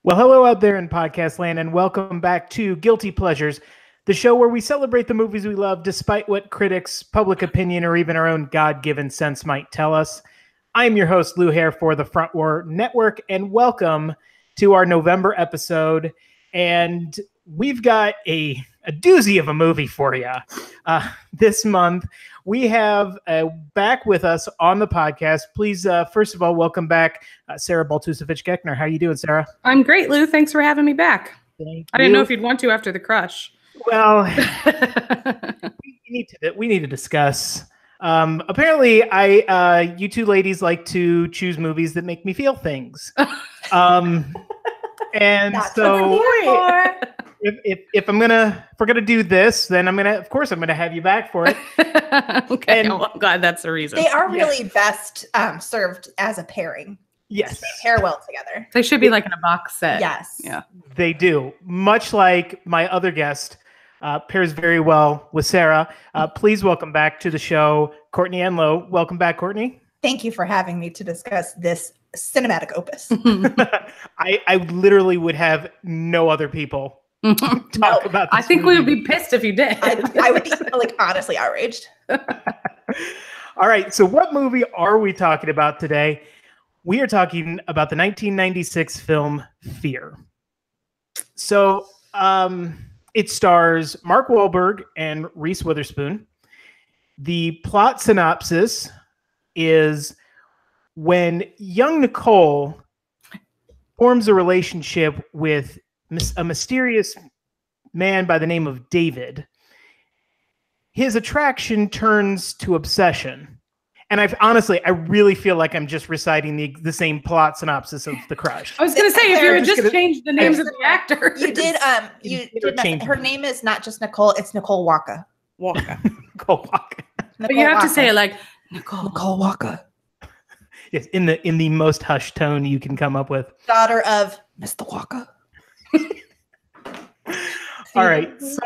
Well, hello out there in podcast land, and welcome back to Guilty Pleasures, the show where we celebrate the movies we love despite what critics, public opinion, or even our own God-given sense might tell us. I'm your host, Lou Hare, for the Front Row Network, and welcome to our November episode. And we've got a doozy of a movie for you. This month, we have back with us on the podcast. Please, first of all, welcome back Sarah Baltusevich-Geckner. How are you doing, Sarah? I'm great, Lou. Thanks for having me back. Thank I didn't know if you'd want to after the crush. Well, we need to discuss. Apparently, you two ladies like to choose movies that make me feel things. And That's so if we're gonna do this, then I'm gonna have you back for it. Okay, And- well, I'm glad that's the reason. They are really best served as a pairing. Yes, They pair well together. They should be like in a box set. Yes. Yeah. they do. Much like my other guest, pairs very well with Sarah. Please welcome back to the show, Courtney Enlow. Welcome back, Courtney. Thank you for having me to discuss this cinematic opus. I literally would have no other people talk about this I think we would movie. be pissed if you did. I would be honestly outraged. All right, so what movie are we talking about today? We are talking about the 1996 film Fear. So it stars Mark Wahlberg and Reese Witherspoon. The plot synopsis is when young Nicole forms a relationship with a mysterious man by the name of David, his attraction turns to obsession. And I really feel like I'm just reciting the same plot synopsis of The Crush. I was going to say, if you I'm had just changed the names of the actors. You did. Her name is not just Nicole; it's Nicole Walker. Walker. Nicole Walker. But you have to say it like, Nicole Walker, Yes, in the most hushed tone you can come up with. daughter of Mr. Walker. All right, so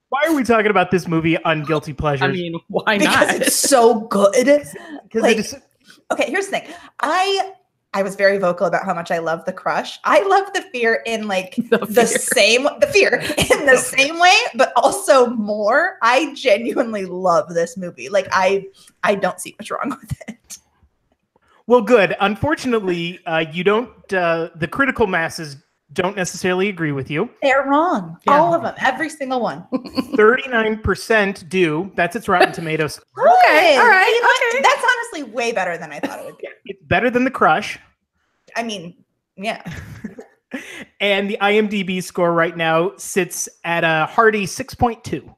why are we talking about this movie on Guilty Pleasures? I mean, why Because not? it's so good. Because like- Okay, here's the thing. I was very vocal about how much I love The Crush. I love the fear in like the fear in the same way, but also more. I genuinely love this movie. Like I don't see what's wrong with it. Well, good. Unfortunately, you don't. The critical masses don't necessarily agree with you. They're wrong. Yeah. All of them. Every single one. 39% do. That's its Rotten Tomatoes. Okay, all right, You know what? okay. That's honestly way better than I thought it would be. It's better than The Crush. I mean, yeah. And the IMDb score right now sits at a hearty 6.2.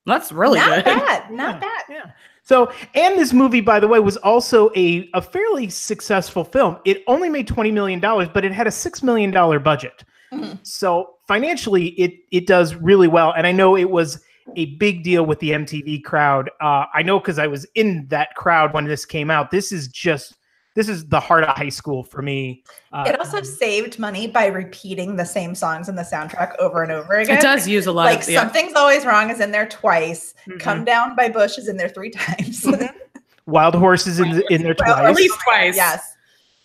That's really Not good. bad. Not Yeah. bad. Yeah. So, and this movie, by the way, was also a fairly successful film. It only made $20 million, but it had a $6 million budget. Mhm. So financially, it does really well. And I know it was a big deal with the MTV crowd. I know because I was in that crowd when this came out. This is the heart of high school for me. It also saved money by repeating the same songs in the soundtrack over and over again. It does use a lot Like of yeah. Something's Always Wrong is in there twice. Mhm. Come Down by Bush is in there 3 times. Wild Horses in there Well, twice. At least twice. Yes.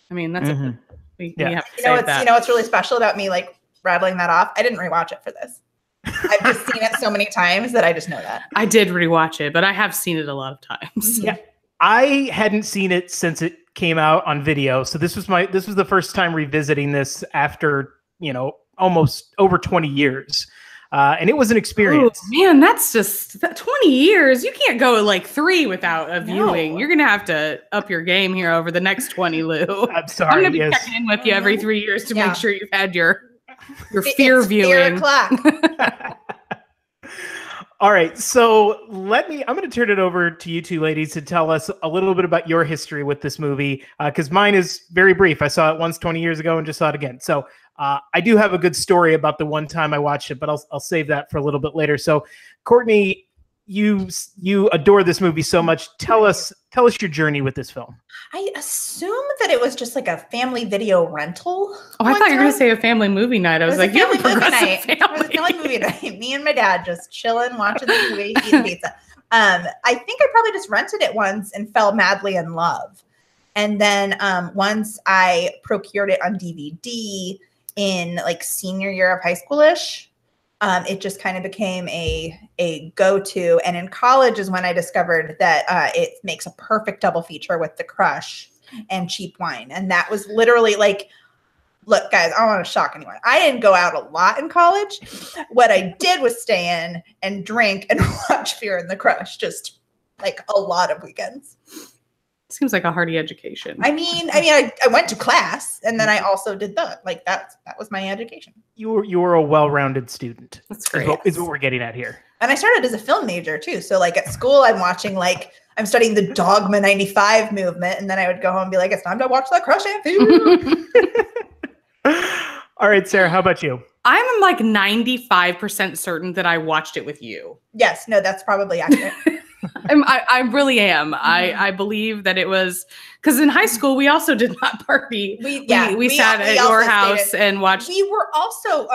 I mean, that's Mhm. we Yeah. have to You know say what's that. you know what's really special about me like rattling that off? I didn't rewatch it for this. I've just seen it so many times that I just know that. I did rewatch it, but I have seen it a lot of times. Yeah. I hadn't seen it since it came out on video. So this was the first time revisiting this after, almost over 20 years. And it was an Oh, experience. man, that's just 20 years. You can't go like 3 without a viewing. No. You're going to have to up your game here over the next 20, Lou. I'm sorry. I'm going to be yes. checking in with you every 3 years to Yeah. make sure you've had your It's fear Fear viewing. o'clock. All right. So I'm going to turn it over to you two ladies to tell us a little bit about your history with this movie. Because mine is very brief. I saw it once 20 years ago and just saw it again. So I do have a good story about the one time I watched it, but I'll save that for a little bit later. So Courtney, you adore this movie so much. Tell us your journey with this film. I assume that it was just like a family video rental. Oh, I one thought you were going time. to say a family movie night. I was like, you have a progressive It was a family. family movie night. Me and my dad just chilling, watching the movie, eating pizza. I think I probably just rented it once and fell madly in love. And then once I procured it on DVD in like senior year of high schoolish. It just kind of became a go-to. And in college is when I discovered that it makes a perfect double feature with The Crush and Cheap Wine. And that was literally like, look, guys, I don't want to shock anyone. I didn't go out a lot in college. What I did was stay in and drink and watch Fear and the Crush, just like a lot of weekends. Seems like a hearty education. I mean, I went to class and then I also did that. Like that was my education. You were a well-rounded student. That's great. Is what we're getting at here. And I started as a film major too. So like at school, I'm studying the Dogma 95 movement, and then I would go home and be like, it's time to watch The Crush and Fear. All right, Sarah, how about you? I'm like 95% certain that I watched it with you. Yes, no, that's probably accurate. I really am. I believe that it was because in high school we also did not party. We sat at your house and watched. We were also,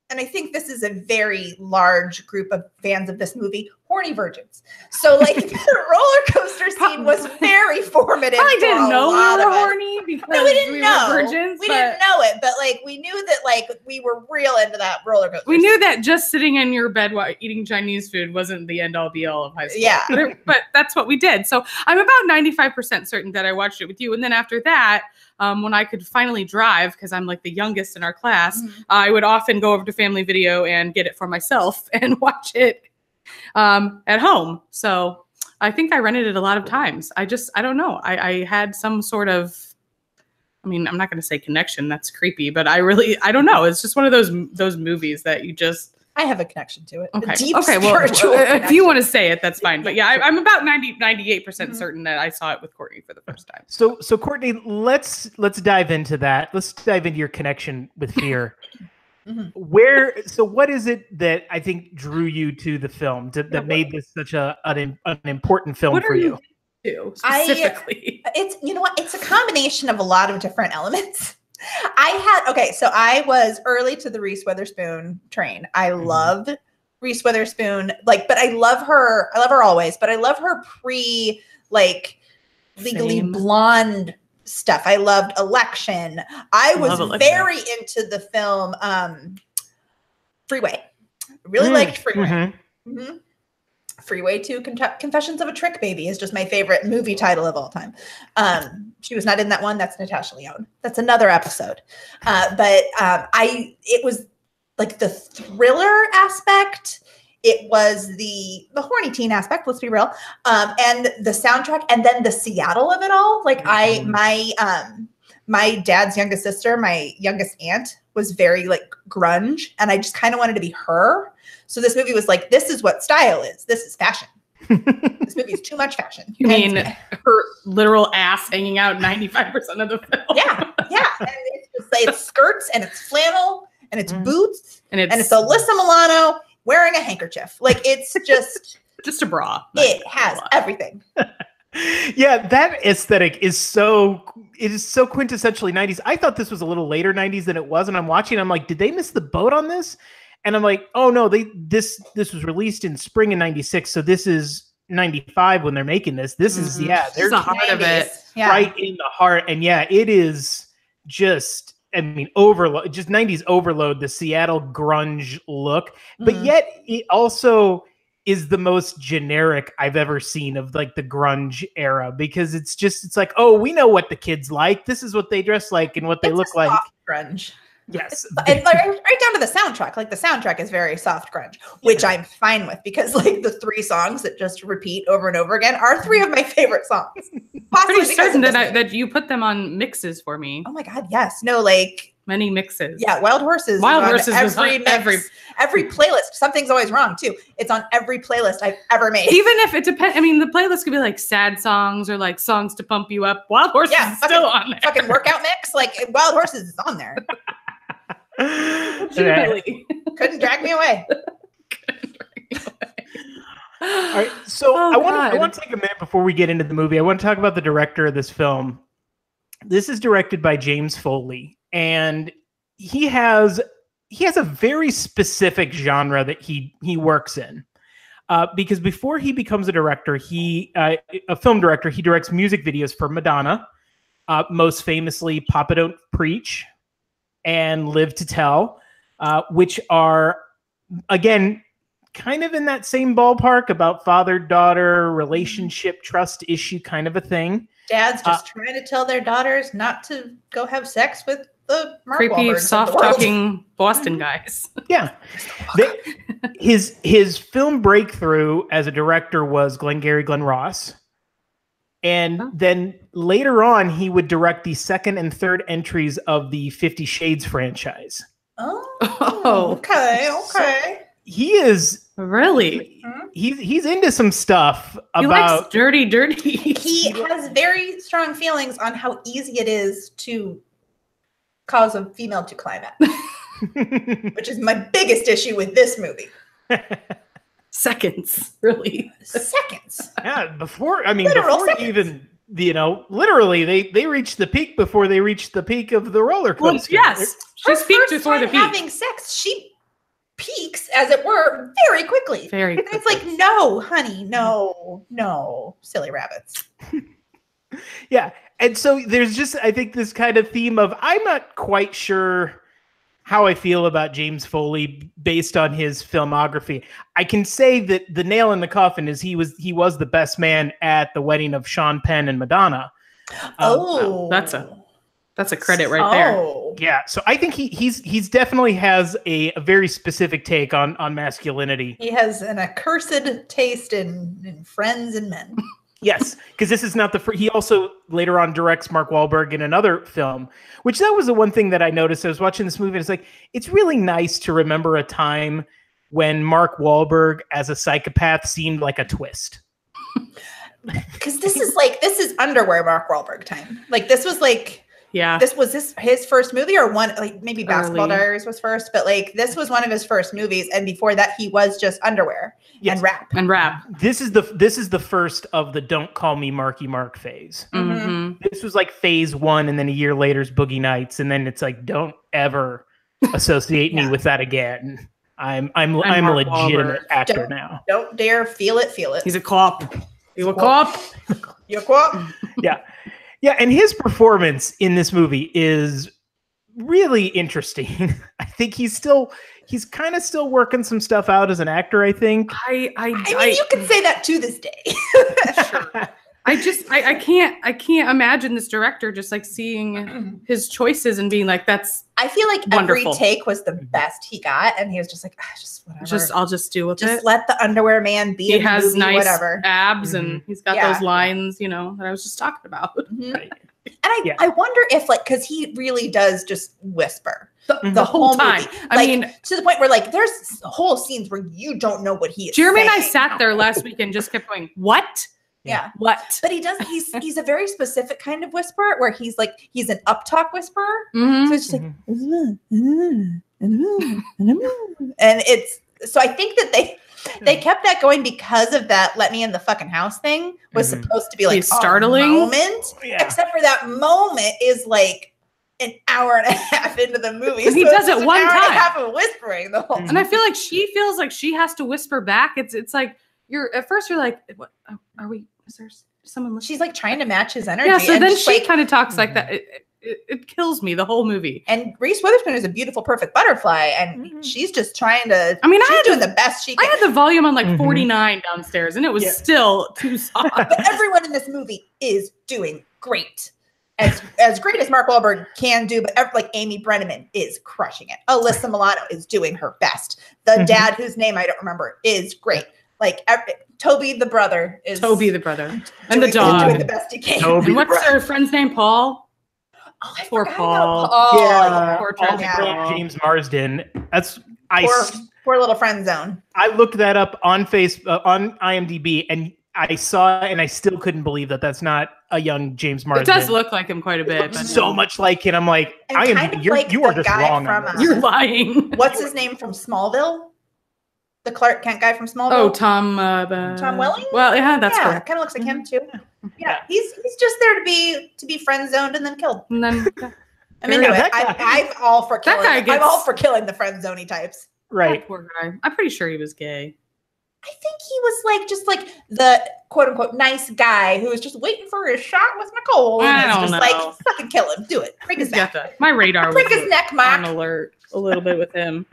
and I think this is a very large group of fans of this movie, horny virgins. So like the roller coaster scene was very formative. I didn't know we were horny because we didn't know. Were virgins. We didn't know it, but like we knew that like we were real into that roller coaster. We knew that just sitting in your bed while eating Chinese food wasn't the end all be all of high school. Yeah, but that's what we did. So I'm about 95% certain that I watched it with you, and then after that. When I could finally drive, because I'm like the youngest in our class, I would often go over to Family Video and get it for myself and watch it at home. So I think I rented it a lot of times. I don't know. I had some sort of, I mean, I'm not going to say connection. That's creepy, but I don't know. It's just one of those movies that you just. I have a connection to it. Okay. Deep well, spiritual if you want to say it, that's fine. But yeah, I'm about 98% certain that I saw it with Courtney for the first time. So Courtney, let's dive into that. Let's dive into your connection with Fear. What is it that I think drew you to the film that made this such an important film for you? Specifically, it's a combination of a lot of different elements. I was early to the Reese Witherspoon train. I loved Reese Witherspoon, but I love her always, but I love her pre Legally Blonde stuff. I loved Election. I was very into the film Freeway. Really liked Freeway. Freeway 2 Confessions of a Trick Baby is just my favorite movie title of all time. She was not in that one. That's Natasha Lyonne. That's another episode. It was like the thriller aspect. It was the horny teen aspect, let's be real. And the soundtrack, and then the Seattle of it all. Like my dad's youngest sister, my youngest aunt, was very like grunge, and I just kind of wanted to be her. So this movie was like, this is what style is. This is fashion. This movie is too much fashion. You mean her literal ass hanging out 95% of the film? Yeah. And it's just it's skirts and it's flannel and it's boots and it's Alyssa Milano wearing a handkerchief. Like it's just a bra. It has everything. Yeah, that aesthetic is so quintessentially 90s. I thought this was a little later 90s than it was, and I'm watching, I'm like, did they miss the boat on this? And I'm like, oh no, this was released in spring in 96, so this is 95 when they're making this. This is they're the heart of it. Right in the heart. And yeah, it is just, I mean, overload, just 90s overload, the Seattle grunge look. But yet it also is the most generic I've ever seen of like the grunge era, because it's like, oh, we know what the kids like. This is what they dress like and what they look like. Grunge. Yes. And right down to the soundtrack. Like the soundtrack is very soft grunge, which I'm fine with, because like the 3 songs that just repeat over and over again are 3 of my favorite songs. Pretty certain that you put them on mixes for me. Oh my God, yes. No, like many mixes. Yeah, Wild Horses. Wild Horses was on every playlist. Something's always wrong too. It's on every playlist I've ever made. Even if it depends. I mean, the playlist could be like sad songs or like songs to pump you up. Wild Horses is still on there. Fucking workout mix. Like Wild Horses is on there. Couldn't drag me away. All right, so I want to take a minute before we get into the movie. I want to talk about the director of this film. This is directed by James Foley, and he has a very specific genre that he works in. Because before he becomes a director, a film director, he directs music videos for Madonna, most famously "Papa Don't Preach." and Live to Tell, which are, again, kind of in that same ballpark about father-daughter relationship trust issue kind of a thing. Dads just trying to tell their daughters not to go have sex with the Mark Creepy, Wahlbergs soft-talking Boston guys. Yeah. His film breakthrough as a director was Glengarry Glen Ross. And then later on, he would direct the second and third entries of the 50 Shades franchise. Oh, okay. So he is really. He's into some stuff He about likes dirty. He has very strong feelings on how easy it is to cause a female to climax, which is my biggest issue with this movie. Seconds, really. Seconds. Yeah, before Literal before seconds. even literally they reached the peak before they reached the peak of the roller Well, coaster. yes, Her she's peaked first before the time peak. having sex, she peaks, as it were, very quickly. Very And it's like, no, honey, no, silly rabbits. Yeah. And so there's just, I think, this kind of theme of, I'm not quite sure how I feel about James Foley based on his filmography. I can say that the nail in the coffin is he was the best man at the wedding of Sean Penn and Madonna. That's a credit right there. Yeah. So I think he's definitely has a very specific take on masculinity. He has an accursed taste in friends and men. Yes, because this is not the first. He also later on directs Mark Wahlberg in another film, which that was the one thing that I noticed. I was watching this movie and it's like, it's really nice to remember a time when Mark Wahlberg as a psychopath seemed like a twist. Because this is underwear Mark Wahlberg time. Like this was like, Yeah. this was his first movie, or one, like maybe Basketball Early. Diaries was first, but like this was one of his first movies, and before that he was just underwear Yes. and rap. And rap. This is the first of the "Don't Call Me Marky Mark" phase. Mm-hmm. This was like phase 1, and then a year later is Boogie Nights, and then it's like, don't ever associate me with that again. I'm a Mark legitimate Wahlberg. actor now. Don't dare feel it. He's a cop. You a cop? You're quote. Yeah. Yeah, and his performance in this movie is really interesting. I think he's kind of still working some stuff out as an actor, I think. I mean, you can say that to this day. I can't imagine this director just like seeing his choices and being like, that's I feel like wonderful. every take was the best he got, and he was just like, just whatever. I'll just do with Just it. let the underwear man be. He in the has movie, nice whatever. abs and he's got Yeah. those lines, that I was just talking about. Mhm. Right. And I wonder if because he really does just whisper the whole time. movie. I Like, mean, to the point where like there's whole scenes where you don't know what he is Jeremy and I saying. sat there last week and just kept going, what? Yeah. What? But he's a very specific kind of whisperer where he's an uptalk whisperer. Mhm. So it's just like and so I think that they kept that going because of that "let me in the fucking house" thing was supposed to be like He's startling. a moment. Yeah. Except for that moment is like an hour and a half into the movie. And he So does it's it an one hour and a time. half of whispering the whole time. And I feel like she feels like she has to whisper back. It's like at first you're like, what are we? Is there someone listening? She's like trying to match his energy. Yeah, so and then just, she like, kind of talks like that. It kills me the whole movie. and Reese Witherspoon is a beautiful, perfect butterfly, and she's just trying to. I mean, I she's had doing the best she I can. had the volume on like Mhm. 49 downstairs, and it was still too soft. But everyone in this movie is doing great. As great as Mark Wahlberg can do, but like Amy Brenneman is crushing it. Alyssa Milano is doing her best. The dad, whose name I don't remember, is great. Like Toby the brother is Toby the brother and the is dog. doing the best he can. Toby And what's her friend's name? Paul. Oh, I Poor forgot Paul. about Paul. Yeah, poor all tragic great Paul. James Marsden. Poor little friend zone. I looked that up on on IMDb, and I saw it, and I still couldn't believe that that's not a young James Marsden. It does look like him quite a It bit. looks but so much like it. I'm like, And I am. kind of You're, like you are the just guy wrong. from, on this. You're lying. What's his name from Smallville? The Clark Kent guy from Smallville. Oh, Tom. Tom Welling? Well, yeah, that's yeah, correct. kind of looks like him too. Yeah. Yeah, he's just there to be friend zoned and then killed. And then I'm into Yeah, it. that guy- I'm all for That killing. guy I'm gets- all for killing the friend zoney types. Right. that poor guy. I'm pretty sure he was gay. I think he was like just like the quote unquote nice guy who was just waiting for his shot with Nicole. And I it's don't just know. like, fucking kill him. Do it. Break his He's got neck. my radar Break was his neck, on Mark. alert a little bit with him.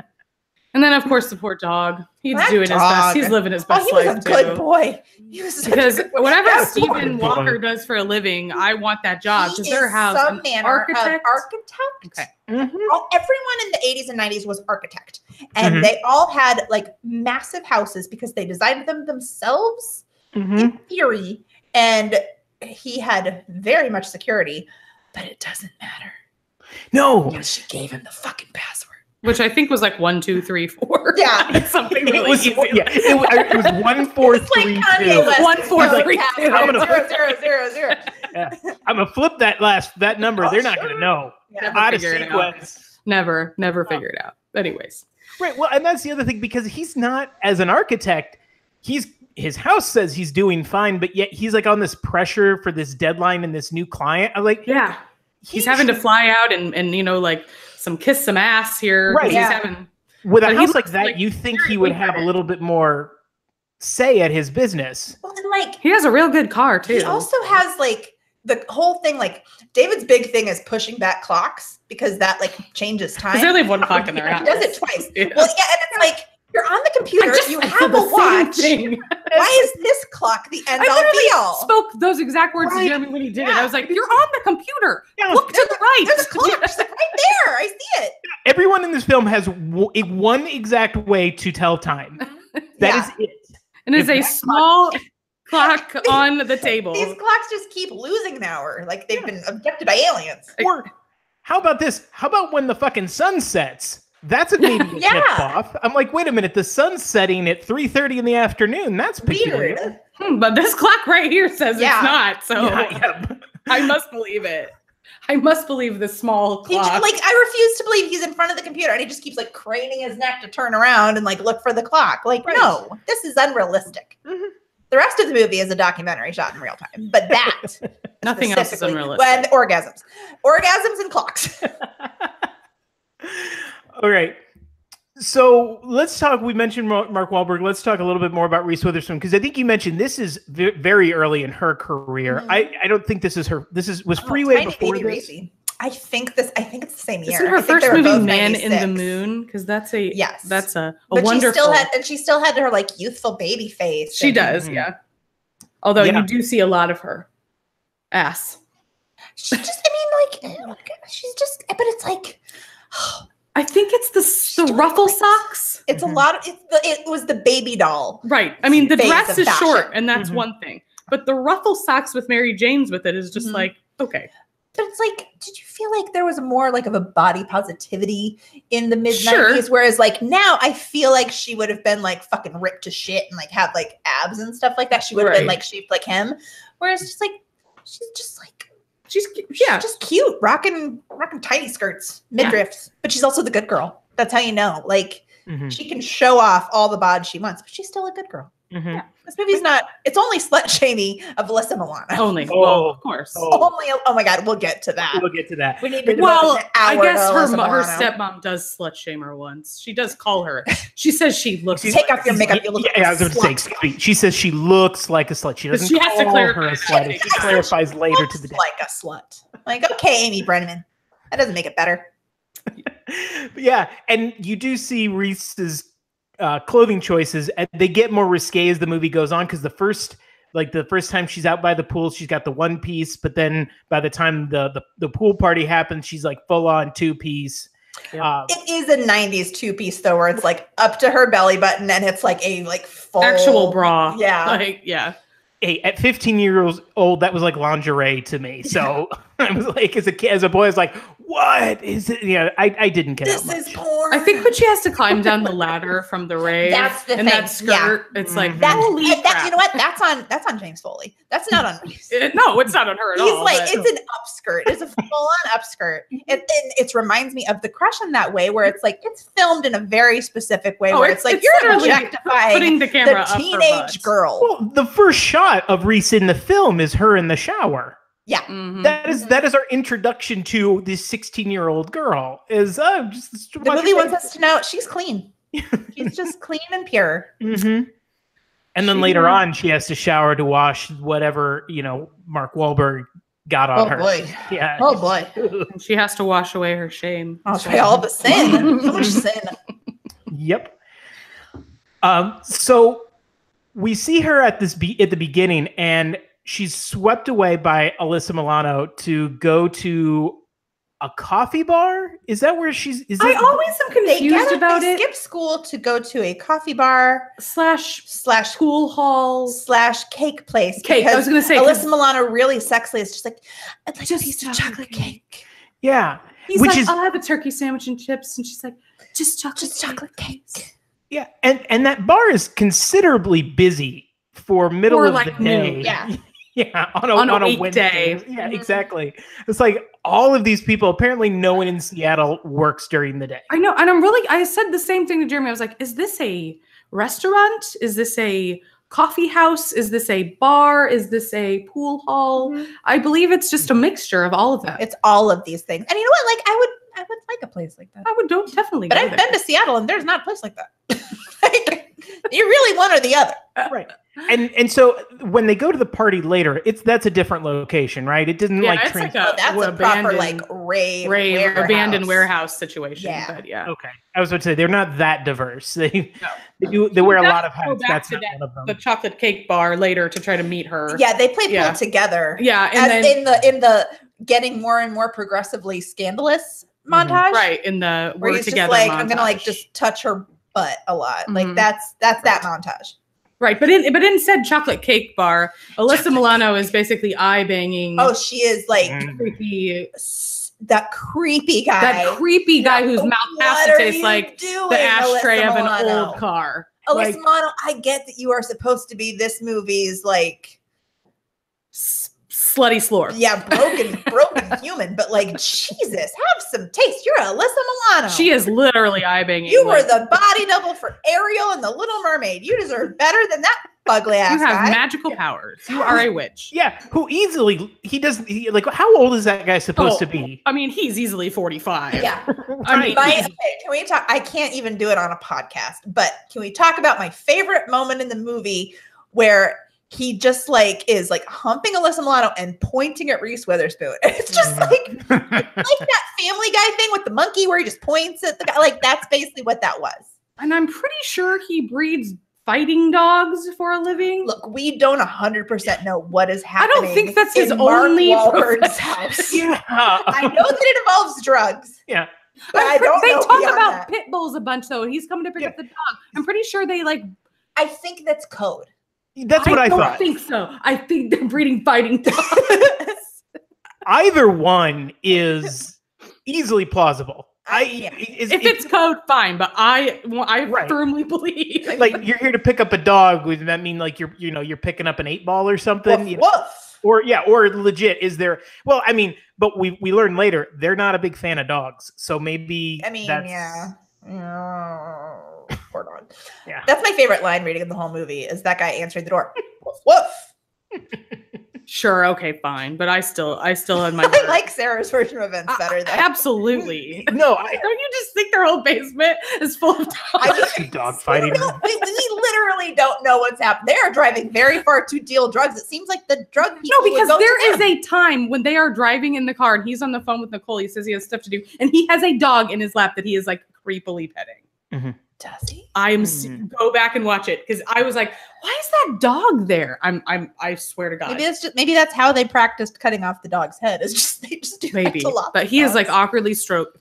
And then, of course, the poor dog. He's That doing his best. dog. He's living his best He was life a good too. boy. He was such a Because good boy. whatever That Stephen boy. Walker does for a living, I want that job. He Because is their house, some an manner architect. of architect. Okay. Everyone in the 80s and 90s was architect, and Mhm. they all had like massive houses because they designed them themselves Mhm. in theory, and he had very much security, but it doesn't matter No, because she gave him the fucking password. Which I think was like 1, 2, 3, 4. Yeah. It's something it really was easy. it was 1, 4, It's like 3, Kanye 2. West. 1, 4, Like, 3, password, 2. I'm gonna- 0, 0, 0, 0. I'm gonna flip that number. Oh, They're not sure. gonna know. Yeah. Never Out of figure it out. sequence. Never figure it out. Anyways. Right. Well, and that's the other thing because he's not as an architect. His house says he's doing fine, but yet he's like on this pressure for this deadline and this new client. I'm like, Yeah. He's having to fly out and you know, like kiss some ass here. Right, He's yeah. having with a but he house like looks that. like You think very he would weak have at a it. little bit more say at his business. Well, and like he has a real good car too. he also has like the whole thing. Like David's big thing is pushing back clocks because that like changes time. Because they only have 1 clock in their He house. does it twice. Yeah. Well, yeah, and it's like you're on the I computer, just you said have the a same watch. thing. Why is this clock the end I all literally be all? spoke those exact words Right. to Jeremy when he did it. Yeah. I was like, "You're on the computer. Yeah. Look to the right." There's a clock just like right there. I see it. Everyone in this film has one exact way to tell time. That is Yeah. it. And it's a If that small clock on the table. These clocks just keep losing an hour, like they've been abducted by aliens. Or how about this? How about when the fucking sun sets? That's a maybe a Yeah. tip off. I'm like, wait a minute, the sun's setting at 3:30 in the afternoon. That's peculiar. Weird. But this clock right here says Yeah. it's not. So Yeah. I must believe it. I must believe the small He clock. like I refuse to believe he's in front of the computer and he just keeps like craning his neck to turn around and like look for the clock. Like, Right. no, this is unrealistic. Mhm. The rest of the movie is a documentary shot in real time, but that Nothing else is specifically- unrealistic. When orgasms and clocks. All right. So let's talk. We mentioned Mark Wahlberg. Let's talk a little bit more about Reese Witherspoon because I think you mentioned this is very early in her career. Mhm. I don't think this is her. Was Oh, Freeway Tiny before Baby this? Reese. I think it's the same year. Isn't I her think first they were movie both Man in the 96. Moon? Because that's a Yes. that's a But wonderful. she still had her like youthful baby face. She and- does, Mhm. yeah. Although Yeah. you do see a lot of her ass. She just, I mean, like, she's just, but it's like, I think it's the ruffle socks. it's Mhm. a lot of, it was the baby doll. Right. I mean, the Phase dress of is fashion. short, and that's Mhm. one thing. But the ruffle socks with Mary Jane's with it is just Mhm. like, okay. But it's like, did you feel like there was more like of a body positivity in the mid 90s? Sure. Whereas like now I feel like she would have been like fucking ripped to shit and like have like abs and stuff like that. She would have been Right. like shaped like him. Whereas just like, she's just like, She's she's yeah. just cute, rocking tiny skirts, midriffs. But she's also the good girl. That's how you know. Like Mhm. she can show off all the bod she wants, but she's still a good girl. Mhm. This movie's not, it's only slut shaming of Alyssa Milano. Only. Oh. Well, of course. Oh. Only, oh my God, we'll get to that. We'll get to that. We need to devote Well, an I hour guess to her Alyssa her Milano. stepmom does slut shame her once. She does call her. She says she looks. Take off your makeup, you look like Yeah, I a was going to say, slut. excuse me. She says she looks like a slut. She But doesn't she has to call clarify her a that. slut. She clarifies later to Looks the day. like a slut. Like, okay, Amy Brenneman. That doesn't make it better. Yeah, and you do see Reese's clothing choices, and they get more risque as the movie goes on because the first time she's out by the pool, she's got the one piece, but then by the time the pool party happens, she's like full on two piece. Yeah. It is a 90s two-piece though, where it's like up to her belly button and it's like a like full actual bra. Yeah. Like, yeah. Hey, at 15 years old, that was like lingerie to me. So I was like, as a boy, I was like, "What is it?" Yeah, I didn't get out This much. is porn. I think when she has to climb down the ladder from the rave That's the and thing, that skirt, it's like Mhm. that, holy that crap. you know what? That's on James Foley. That's not on Reese. No, it's not on her at He's all. like, but- it's an upskirt. It's a full-on upskirt. It reminds me of The Crush in that way, where it's like it's filmed in a very specific way, Oh, where it's- it's like it's you're literally objectifying putting the camera the up her teenage butt. girl. Well, the first shot of Reese in the film is her in the shower. Yeah. Mhm. That is our introduction to this 16-year-old girl. Is just The movie wants us to know she's clean. She's just clean and pure. Mm-hmm. And then later on, she has to shower to wash whatever, Mark Wahlberg got on her. Oh boy. Yeah. Oh boy. She has to wash away her shame. Wash away all the sin. So much sin. Yep. So we see her at the beginning, and she's swept away by Alyssa Milano to go to a coffee bar. Is that where she's? I always am confused about they it. skip school to go to a coffee bar slash school hall / cake place. Cake. I was going to say Alyssa Milano really sexily is just like, I'd like just a piece of chocolate cake. Yeah. He's like, I'll have a turkey sandwich and chips, and she's like, just chocolate cake. Yeah, and that bar is considerably busy for middle of the day. Noon. Yeah. Yeah, on a weekday. Wednesday. Yeah, exactly. It's like all of these people, apparently no one in Seattle works during the day. I know. And I said the same thing to Jeremy. I was like, is this a restaurant? Is this a coffee house? Is this a bar? Is this a pool hall? Mm-hmm. I believe it's just a mixture of all of them. It's all of these things. And you know what? Like, I would like a place like that. I would definitely. But I've been to Seattle, and there's not a place like that. Like, you're really one or the other. Right. And so when they go to the party later, that's a different location, right? It didn't that's a proper like rave abandoned warehouse situation. Yeah. But yeah. Okay. I was about to say they're not that diverse. They wear a lot of hats. That's not one of them. The chocolate cake bar later to try to meet her. Yeah, they play pool together. Yeah, and then in the getting more and more progressively scandalous montage. Right. In the where he's together just like, montage. I'm gonna like just touch her butt a lot. Mm-hmm. Like that's that montage. Right, but instead chocolate cake bar, Alyssa Milano is basically eye banging. Oh, she is like creepy. That creepy guy. That creepy guy whose mouth has to taste like the ashtray of an old car. Alyssa Milano, I get that you are supposed to be this movie's like slutty slurp. Yeah, broken human, but like Jesus, have some taste. You're Alyssa Milano. She is literally eye banging. You were the body double for Ariel and the Little Mermaid. You deserve better than that ugly ass guy. You have magical powers. You are a witch. Yeah, who how old is that guy supposed to be? I mean, he's easily 45. Yeah. Can we talk? I can't even do it on a podcast, but can we talk about my favorite moment in the movie where he just like is like humping Alyssa Milano and pointing at Reese Witherspoon. It's just like that Family Guy thing with the monkey where he just points at the guy. Like that's basically what that was. And I'm pretty sure he breeds fighting dogs for a living. Look, we don't 100% know what is happening. I don't think that's his only house. Yeah. I know that it involves drugs. Yeah. But I don't know. They talk about pit bulls a bunch though. He's coming to pick up the dog. I'm pretty sure they like. I think that's code. That's what I thought. I don't think so. I think they're breeding fighting dogs. Either one is easily plausible. If it's code, fine, but I firmly believe like you're here to pick up a dog. Would that mean like you're picking up an 8-ball or something? Woof. Or legit is there? Well, I mean, but we learn later they're not a big fan of dogs, so maybe poor dog. Yeah, that's my favorite line reading of the whole movie is that guy answering the door. Woof woof. Sure, okay, fine, but I still had my. I like Sarah's version of events better. Though. Absolutely. No, don't you just think their whole basement is full of dogs? I just see dog fighting. We literally don't know what's happening. They are driving very far to deal drugs. It seems like the drug people. No, because there is a time when they are driving in the car and he's on the phone with Nicole. He says he has stuff to do, and he has a dog in his lap that he is like creepily petting. Mm-hmm. Does he? Go back and watch it because I was like, why is that dog there? I swear to God. Maybe that's how they practiced cutting off the dog's head. It's just they just do maybe. But he is like awkwardly stroke.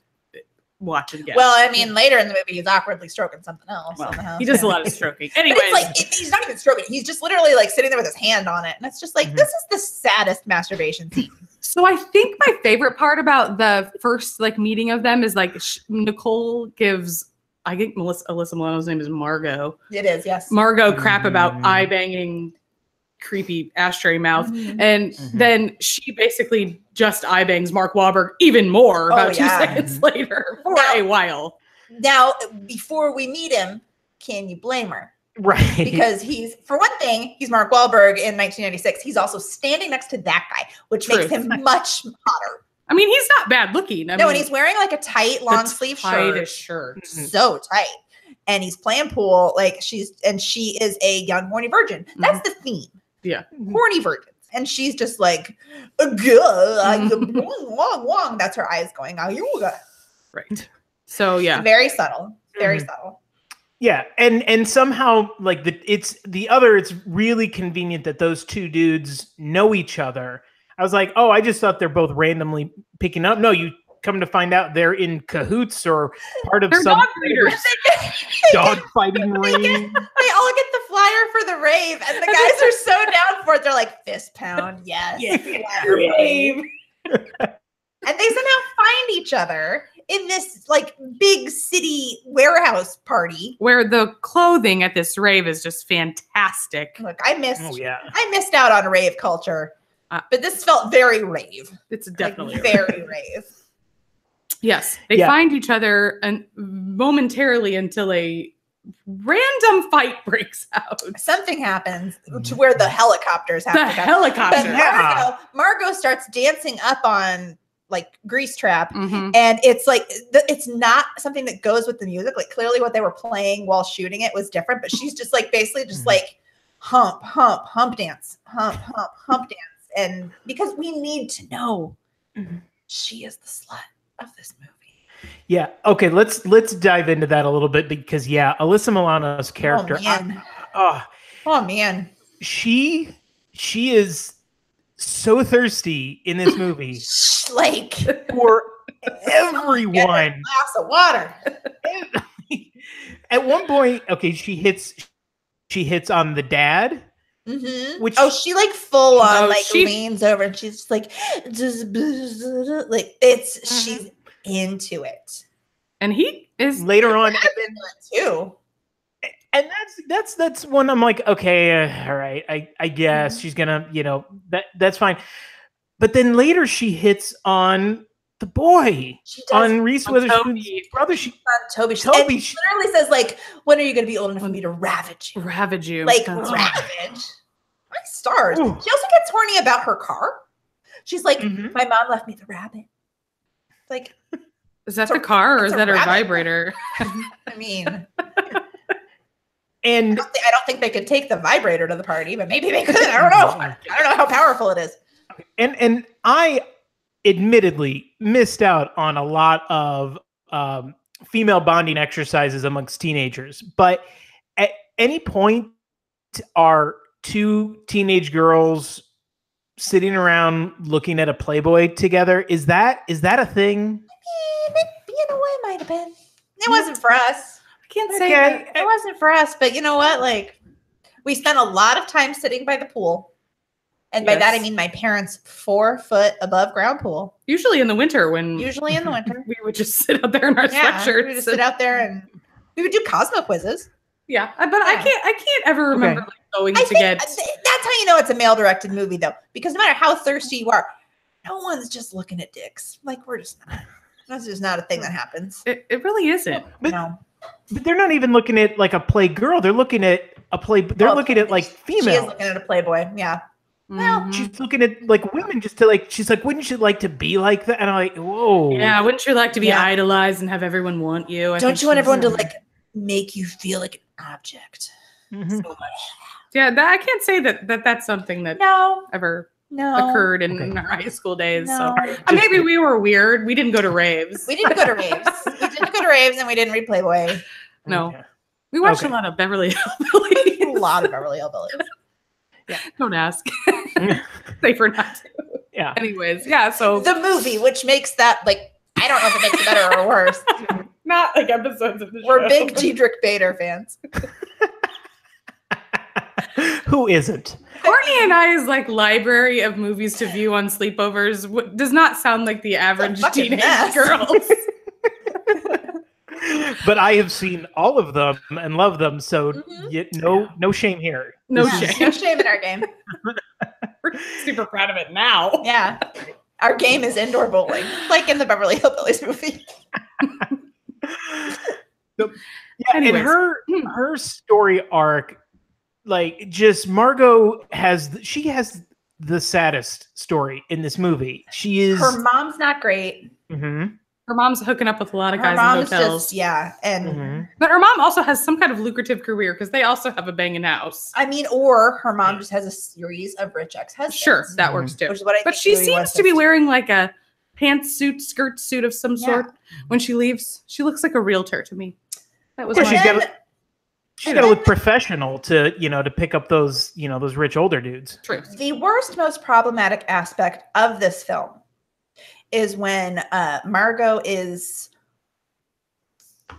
Watch it again. Well, I mean, later in the movie, he's awkwardly stroking something else. Well, he does a lot of stroking. Anyway, he's not even stroking. He's just literally like sitting there with his hand on it, and it's just like this is the saddest masturbation scene. So I think my favorite part about the first like meeting of them is like Nicole gives. I think Alyssa Milano's name is Margot. It is, yes. Margot crap about eye banging, creepy ashtray mouth, and then she basically just eye bangs Mark Wahlberg even more about 2 seconds later for a while. Now, before we meet him, can you blame her? Right. Because for one thing, he's Mark Wahlberg in 1996. He's also standing next to that guy, which makes him much hotter. I mean, he's not bad looking. And he's wearing like a tight, long sleeve shirt. Shirt. So tight. and he's playing pool. Like she is a young horny virgin. That's the theme. Yeah. Horny virgins. And she's just like, wong. That's her eyes going. Right. So yeah. Very subtle. Very subtle. Yeah, and somehow like it's really convenient that those two dudes know each other. I was like, oh, I just thought they're both randomly picking up. No, you come to find out they're in cahoots or part of some dog fighting ring. They all get the flyer for the rave, and the guys are so down for it. They're like, fist pound, yes, rave. And they somehow find each other in this like big city warehouse party where the clothing at this rave is just fantastic. Look, I missed out on rave culture, but this felt very rave. It's definitely like, very rave. Yes, they find each other and momentarily until a random fight breaks out. Something happens to where the helicopters have to go. Helicopter. Margot starts dancing up on like Grease Trap, and it's like it's not something that goes with the music. Like clearly what they were playing while shooting it was different, but she's just like basically just like hump dance, and because we need to know she is the slut of this movie. Yeah. Okay. Let's dive into that a little bit because Alyssa Milano's character. Oh man. She is so thirsty in this movie, like for everyone. Glass of water. At one point, okay, she hits on the dad. Which she like full on leans over and she's just like she's into it, and he is later on too. And that's when I'm like, okay, all right, I guess she's gonna, that's fine. But then later she hits on the boy, on Reese Witherspoon's brother. Toby. She literally says like, when are you gonna be old enough for me to ravage you? Ravage you. Like ravage. My stars. Ooh. She also gets horny about her car. She's like, my mom left me the rabbit. Like, is that the car or is that her vibrator? I mean, and I don't think they could take the vibrator to the party, but maybe they could. I don't know. I don't know how powerful it is. And I admittedly missed out on a lot of female bonding exercises amongst teenagers. But at any point, are two teenage girls sitting around looking at a Playboy together? Is that a thing? In a way, it might have been. It wasn't for us. I can't say that it wasn't for us, but you know what? Like, we spent a lot of time sitting by the pool. And by that, I mean my parents' 4 foot above ground pool. Usually in the winter Usually in the winter. We would just sit out there in our sweatshirts. We would just sit out there and we would do Cosmo quizzes. Yeah, but I can't ever remember like, going to get. That's how you know it's a male-directed movie, though, because no matter how thirsty you are, no one's just looking at dicks. Like we're just not. That's just not a thing that happens. It really isn't. But they're not even looking at like a play girl. They're looking at a play. They're looking at like female. She is looking at a Playboy. Yeah. Well, she's looking at like women just to like. She's like, wouldn't you like to be like that? And I'm like, whoa. Yeah, wouldn't you like to be idolized and have everyone want you? Don't you want everyone to like make you feel like an object? So much. Yeah, I can't say that's something that ever occurred in our high school days. So maybe we were weird. We didn't go to raves. We didn't go to raves, and we didn't read Playboy. No, we watched a lot of Beverly Hillbillies. A lot of Beverly Hillbillies. Yeah, don't ask. Safer not to. Yeah. Anyways, so the movie, which makes that like I don't know if it makes it better or worse. Not like episodes of the show. We're big Diedrich Bader fans. Who isn't? Courtney and I's like library of movies to view on sleepovers does not sound like the average teenage girls. But I have seen all of them and love them, so no shame here. No shame in our game. We're super proud of it now. Yeah, our game is indoor bowling, like in the Beverly Hillbillies movie. And her story arc, like just Margot has the saddest story in this movie. She is her mom's not great. Her mom's hooking up with a lot of Her guys in mom's hotels. just, yeah. And Mhm. But her mom also has some kind of lucrative career because they also have a banging house. I mean, or her mom just has a series of rich ex-husbands. Sure, that works too. Which is what I But think she Louis seems wants to be us wearing like a pantsuit, skirt suit of some Yeah. sort when she leaves. She looks like a realtor to me. That was Yeah, my she's And got she's got to look professional to to pick up those those rich older dudes. truth. The worst, most problematic aspect of this film is when Margot is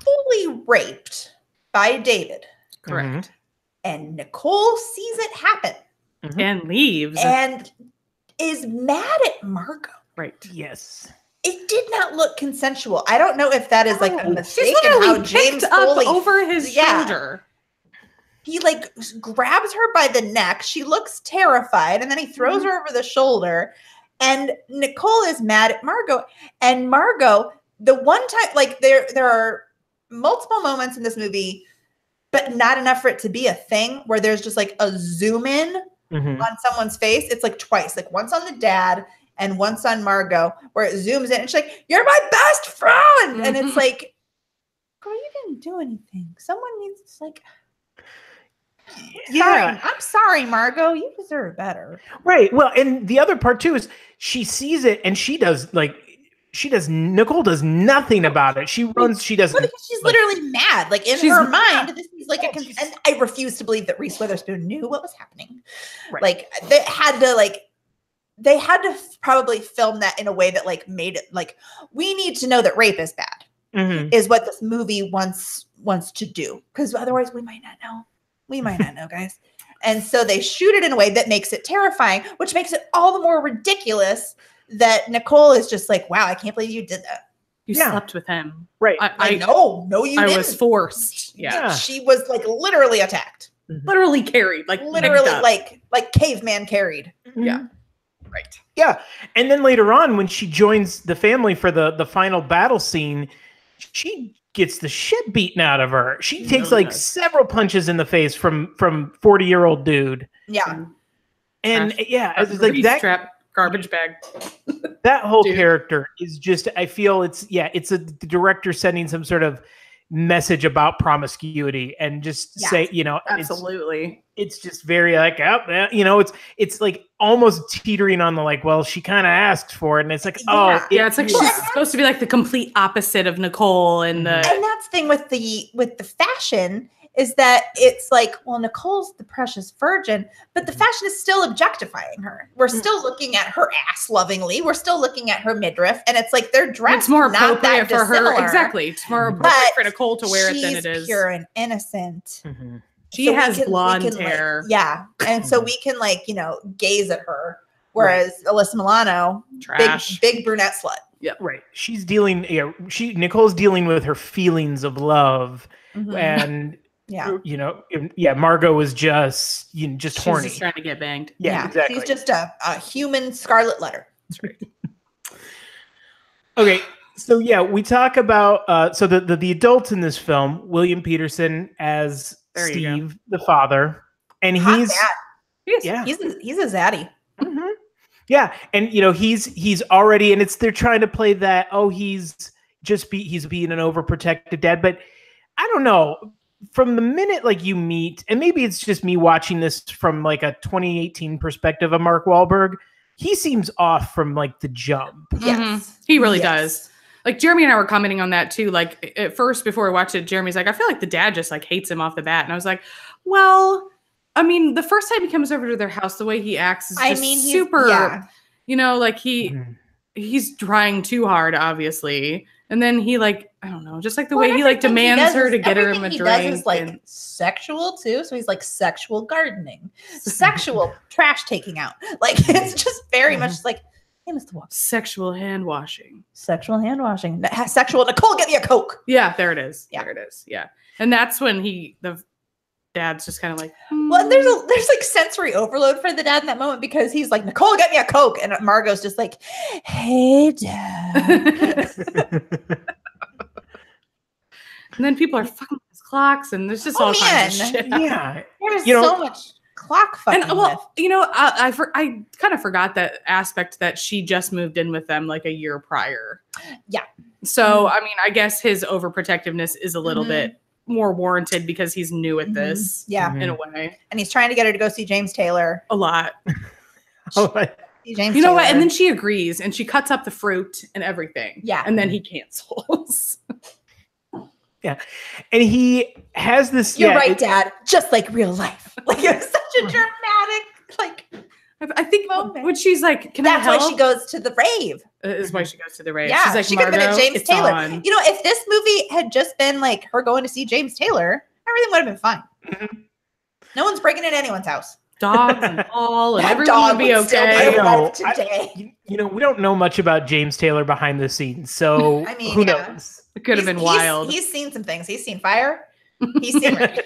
fully raped by David, Correct. and Nicole sees it happen And leaves. and is mad at Margot. Right. Yes. It did not look consensual. I don't know if that is like a She's mistake in how literally James picked up Foley over his Yeah. shoulder. he like grabs her by the neck. She looks terrified, and then he throws her over the shoulder. And Nicole is mad at Margot. And Margot, the one time, like there are multiple moments in this movie, but not enough for it to be a thing, where there's just like a zoom in Mhm. on someone's face. It's like twice, like once on the dad and once on Margot, where it zooms in and she's like, "You're my best friend," and it's like, girl, you didn't do anything. Someone needs to like. Yeah. Sorry, I'm sorry, Margot. You deserve better. Right. Well, and the other part too is she sees it and Nicole does nothing about it. She runs, she doesn't. Well, because she's literally mad. Like in She's her mad. mind, this is like Yeah, and I refuse to believe that Reese Witherspoon knew what was happening. Right. Like they had to probably film that in a way that like made it like we need to know that rape is bad. Mhm. Is what this movie wants to do, because otherwise we might not know. We might not know, guys. And so they shoot it in a way that makes it terrifying, which makes it all the more ridiculous that Nicole is just like, "Wow, I can't believe you did that." You Yeah. slept with him. Right. I No, you I didn't. was forced. Yeah. Yeah. She was like literally attacked, Literally carried. Like literally picked up. like caveman carried. Yeah. Right. Yeah. And then later on, when she joins the family for the final battle scene, she gets the shit beaten out of her. She takes like several punches in the face from 40-year-old dude. Yeah, And Trash. yeah, it's like Grease that trap, garbage bag. that whole Dude. character is just, I feel it's a the director sending some sort of message about promiscuity and just Yes. say, Absolutely. it's just very like, it's like almost teetering on the like, well, she kind of asked for it. And it's like, Yeah, it's like she's supposed to be like the complete opposite of Nicole and the and that's the thing with the fashion is that it's like, well, Nicole's the precious virgin, but the fashion is still objectifying her. We're still looking at her ass lovingly. We're still looking at her midriff, and it's like they're dressed. it's more not that appropriate for her. dissimilar, Exactly. It's more But appropriate for Nicole to wear it than she's it is. pure and innocent. Mhm. She So we has can- we blonde can, like, hair. yeah, and so Mhm. we can gaze at her, whereas Alyssa Milano, Trash. big brunette slut. Right. She's dealing, Nicole's dealing with her feelings of love. And, Yeah, Margot was just, just She's horny. just trying to get banged. Yeah, exactly. She's just a human Scarlet Letter. That's right. Okay, so yeah, we talk about so the adults in this film, William Peterson as There you go. Steve, the father, and Hot he's dad. yeah, He's a zaddy. mhm. Yeah, and he's already, and they're trying to play that he's being an overprotective dad, but I don't know. From the minute you meet, and maybe it's just me watching this from like a 2018 perspective of Mark Wahlberg, he seems off from the jump. Yes, He really Yes. does. Like Jeremy and I were commenting on that too. Like at first, before we watched it, Jeremy's like, I feel like the dad just hates him off the bat. And I was like, well, I mean, the first time he comes over to their house, the way he acts is just he's super, yeah. Mhm. he's trying too hard, obviously. And then he I don't know, just the Well, way he everything demands does her is- to get her a everything he drink. does is and- sexual too. So he's sexual gardening, sexual trash taking out. It's just very much hey, Mr. Walker. sexual hand washing. Sexual hand washing. Sexual Nicole, get me a Coke. Yeah, there it is. Yeah. There it is. Yeah. And that's when the dad's just kind of Well, and there's sensory overload for the dad in that moment, because he's like, Nicole, get me a Coke. And Margot's just like, hey, dad. And then people are fucking with his clocks, and there's just all kinds of man. shit. Yeah, There's You know- so much clock fucking And I kind of forgot that aspect that she just moved in with them a year prior. Yeah. So, I mean, I guess his overprotectiveness is a little bit more warranted because he's new at this. Yeah. In a way. And he's trying to get her to go see James Taylor. A lot. See James you know Taylor. what? And then she agrees and she cuts up the fruit and everything. Yeah. And then he cancels. Yeah. And he has this. You're right, Dad. Just like real life. Like it was such a dramatic, like, I think moment. when she's like, can That's I help? why she goes to the rave. Is why she goes to the rave. Yeah, She's like, she could have been at Margot, James it's Taylor. on. You know, if this movie had just been like her going to see James Taylor, everything would have been fine. No one's breaking into anyone's house. Dogs and all, and That everyone dog would be would still be okay. alive today. You know, we don't know much about James Taylor behind the scenes, so I mean, who yeah. knows? It could have been wild. He's seen some things. He's seen fire. He's seen rain.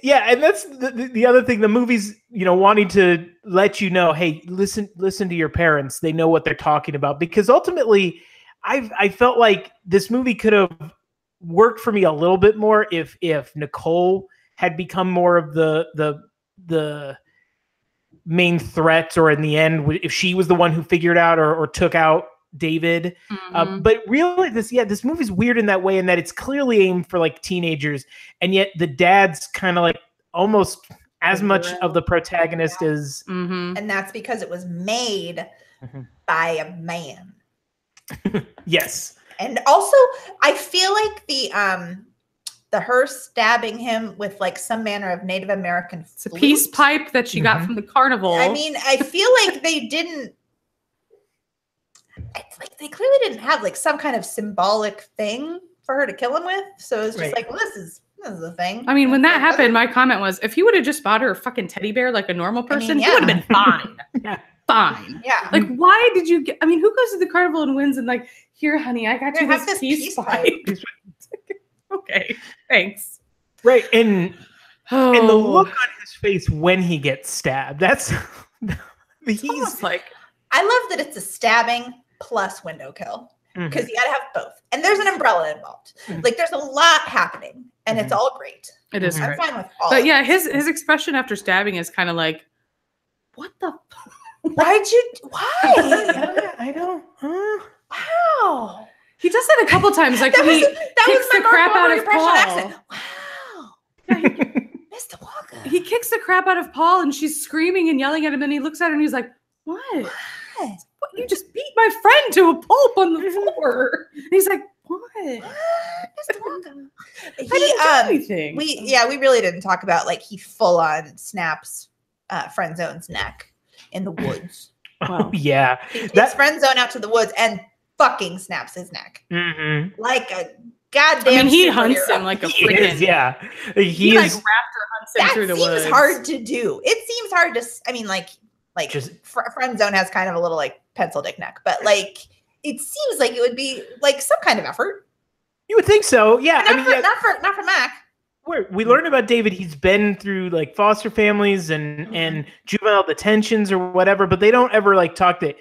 Yeah, and that's the other thing. The movie's, you know, wanting to let you know, hey, listen to your parents. They know what they're talking about. Because ultimately, I felt like this movie could have worked for me a little bit more if Nicole had become more of the main threat, or in the end, if she was the one who figured out or took out David. But really, this movie's weird in that way, in that it's clearly aimed for like teenagers, and yet the dad's kind of like almost as much of the protagonist as. And that's because it was made by a man. Yes. And also, I feel like the her stabbing him with like some manner of Native American It's a peace pipe that she got from the carnival. I mean, I feel like they didn't. It's like they clearly didn't have like some kind of symbolic thing for her to kill him with. So it's just like, well, this is the thing. I mean, when that happened, my comment was, if he would have just bought her a fucking teddy bear like a normal person, he would have been fine. Fine. Yeah. Like, why did you get? I mean, who goes to the carnival and wins and like, here, honey, I got you this peace pipe. Okay, thanks. Right, and the look on his face when he gets stabbed, that's he's like, I love that it's a stabbing plus window kill, because you gotta have both. And there's an umbrella involved. Like there's a lot happening, and it's all great. It is I'm great. fine with all But of yeah, it. his expression after stabbing is kind of like, what the Why? I don't Wow. He does that a couple times. Like That he was kicks my the crap out of impression Paul. accent. Wow. Mr. Walker. He kicks the crap out of Paul, and she's screaming and yelling at him, and he looks at her and he's like, what? What? You just beat my friend to a pulp on the floor. And he's like, what? Mr. Walker. I didn't do anything. We really didn't talk about like he full on snaps friend zone's neck in the woods. Oh, yeah. He takes friend zone out to the woods and fucking snaps his neck like a goddamn. I mean, he superhero. hunts him like a freaking. He like is. raptor hunts him through the seems woods. hard to do. It seems hard to. I mean, like Just- friend zone has kind of a little like pencil dick neck, but like it seems like it would be like some kind of effort. You would think so, yeah. Not for Mac. We learn about David. He's been through like foster families and juvenile detentions or whatever, but they don't ever like talk to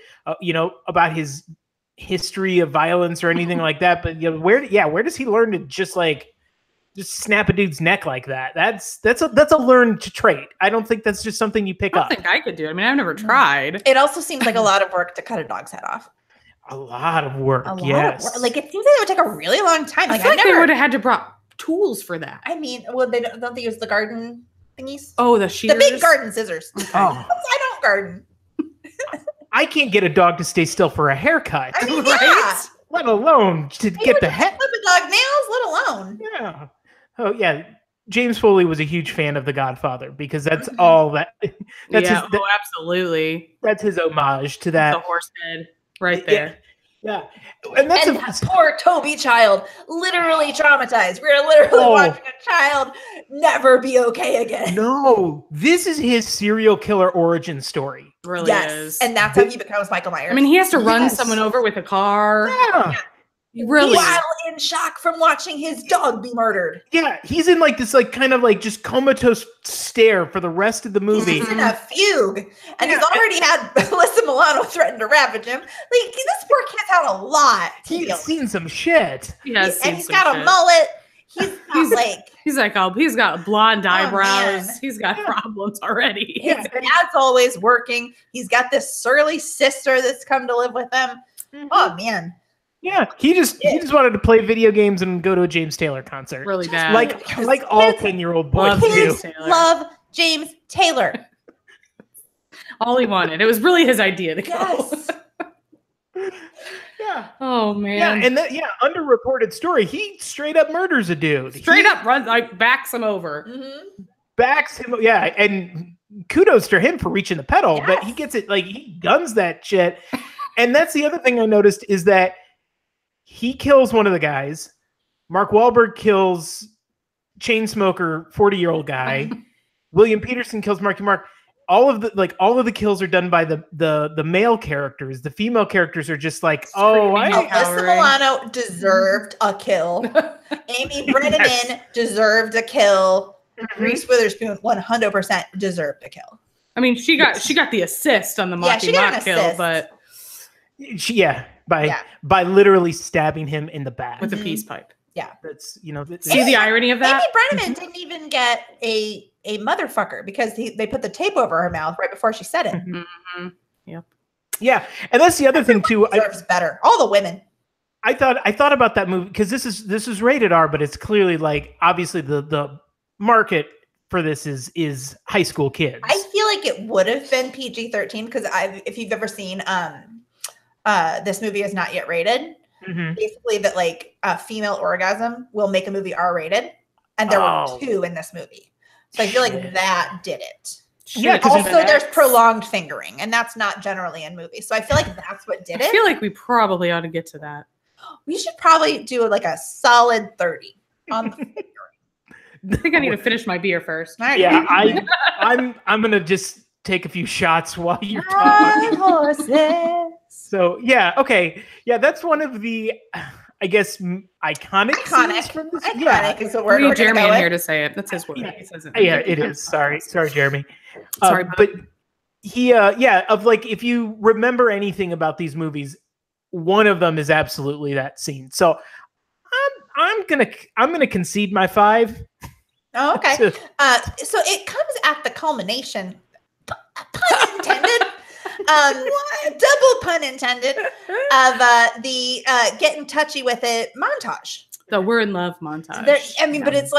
about his history of violence or anything like that. But where does he learn to just snap a dude's neck like that? That's a learned trait. I don't think that's just something you pick I up. don't think I could do it. I mean, I've never tried. It also seems like a lot of work to cut a dog's head off. A lot of work. A lot Yes. of work. Like it seems like it would take a really long time. I Like feel I like they never. would have had to brought tools for that. I mean, well, they don't they use the garden thingies? Oh, the shears. The big garden scissors. Oh, I don't garden. I can't get a dog to stay still for a haircut. I mean, Right? yeah. Let alone to You get would the just head. clip a dog nails, let alone. Yeah. Oh yeah. James Foley was a huge fan of The Godfather because that's all that. That's yeah, his. absolutely. That's his homage to that. The horse head right there. Yeah, and that's And poor Toby child, literally traumatized. We're literally watching a child never be okay again. no. This is his serial killer origin story. Really Yes, is. and that's how he becomes Michael Myers. I mean, he has to run Yes. someone over with a car. Yeah. Really? while in shock from watching his dog be murdered. Yeah, he's in like this, like kind of like just comatose stare for the rest of the movie. He's in a fugue, and he's already had Alyssa Milano threaten to ravage him. Like this poor kid's had a lot. to He's deal with. seen some shit. He has and seen he's some got a shit. mullet. He's like, He's like, oh, he's got blonde eyebrows. man. He's got problems already. his dad's always working. He's got this surly sister that's come to live with him. Oh man. Yeah, he just wanted to play video games and go to a James Taylor concert. Really bad. Like all 10-year-old boys do. Kids love James Taylor. All he wanted. It was really his idea to go. Yes. Yeah. Oh man. Yeah, and underreported story. He straight up murders a dude. Straight up runs, like backs him over. Mm-hmm. Backs him. Yeah, and kudos to him for reaching the pedal, but Yes. he gets it, like, he guns that shit. And that's the other thing I noticed is that he kills one of the guys. Mark Wahlberg kills Chainsmoker, 40-year-old guy. William Peterson kills Marky Mark. All of the kills are done by the male characters. The female characters are just like, Alyssa Milano deserved a kill. Amy Brenneman deserved a kill. Reese Witherspoon 100% deserved a kill. I mean, she got the assist on the Marky Mark kill, but by literally stabbing him in the back with a peace pipe. Yeah, that's see the irony of that. Amy Brenneman didn't even get a motherfucker because they put the tape over her mouth right before she said it. Mm-hmm. Yep. Yeah, and that's the other thing too. Deserves better. All the women. I thought about that movie because this is rated R, but it's clearly like obviously the market for this is high school kids. I feel like it would have been PG-13 because if you've ever seen this movie is not yet rated. Mm-hmm. Basically, that like a female orgasm will make a movie R-rated, and there were 2 in this movie. So I feel like that did it. Yeah. Also, there's prolonged fingering, and that's not generally in movies. So I feel like that's what did it. I feel like we probably ought to get to that. We should probably do like a solid 30 on the fingering. I think I need to finish my beer first. Yeah, I'm gonna just take a few shots while you're talking. Horses. So yeah, okay, yeah, that's one of the, I guess, iconic scenes from this. Iconic is the word. We need Jeremy in here to say it. That's his word. Yeah, he says it. Yeah, it is. Sorry, Jeremy. Sorry, but he, of like, if you remember anything about these movies, one of them is absolutely that scene. So I'm gonna concede my 5. Oh, okay. So it comes at the culmination, pun intended, double pun intended, of the getting touchy with it montage. The we're in love montage. But it's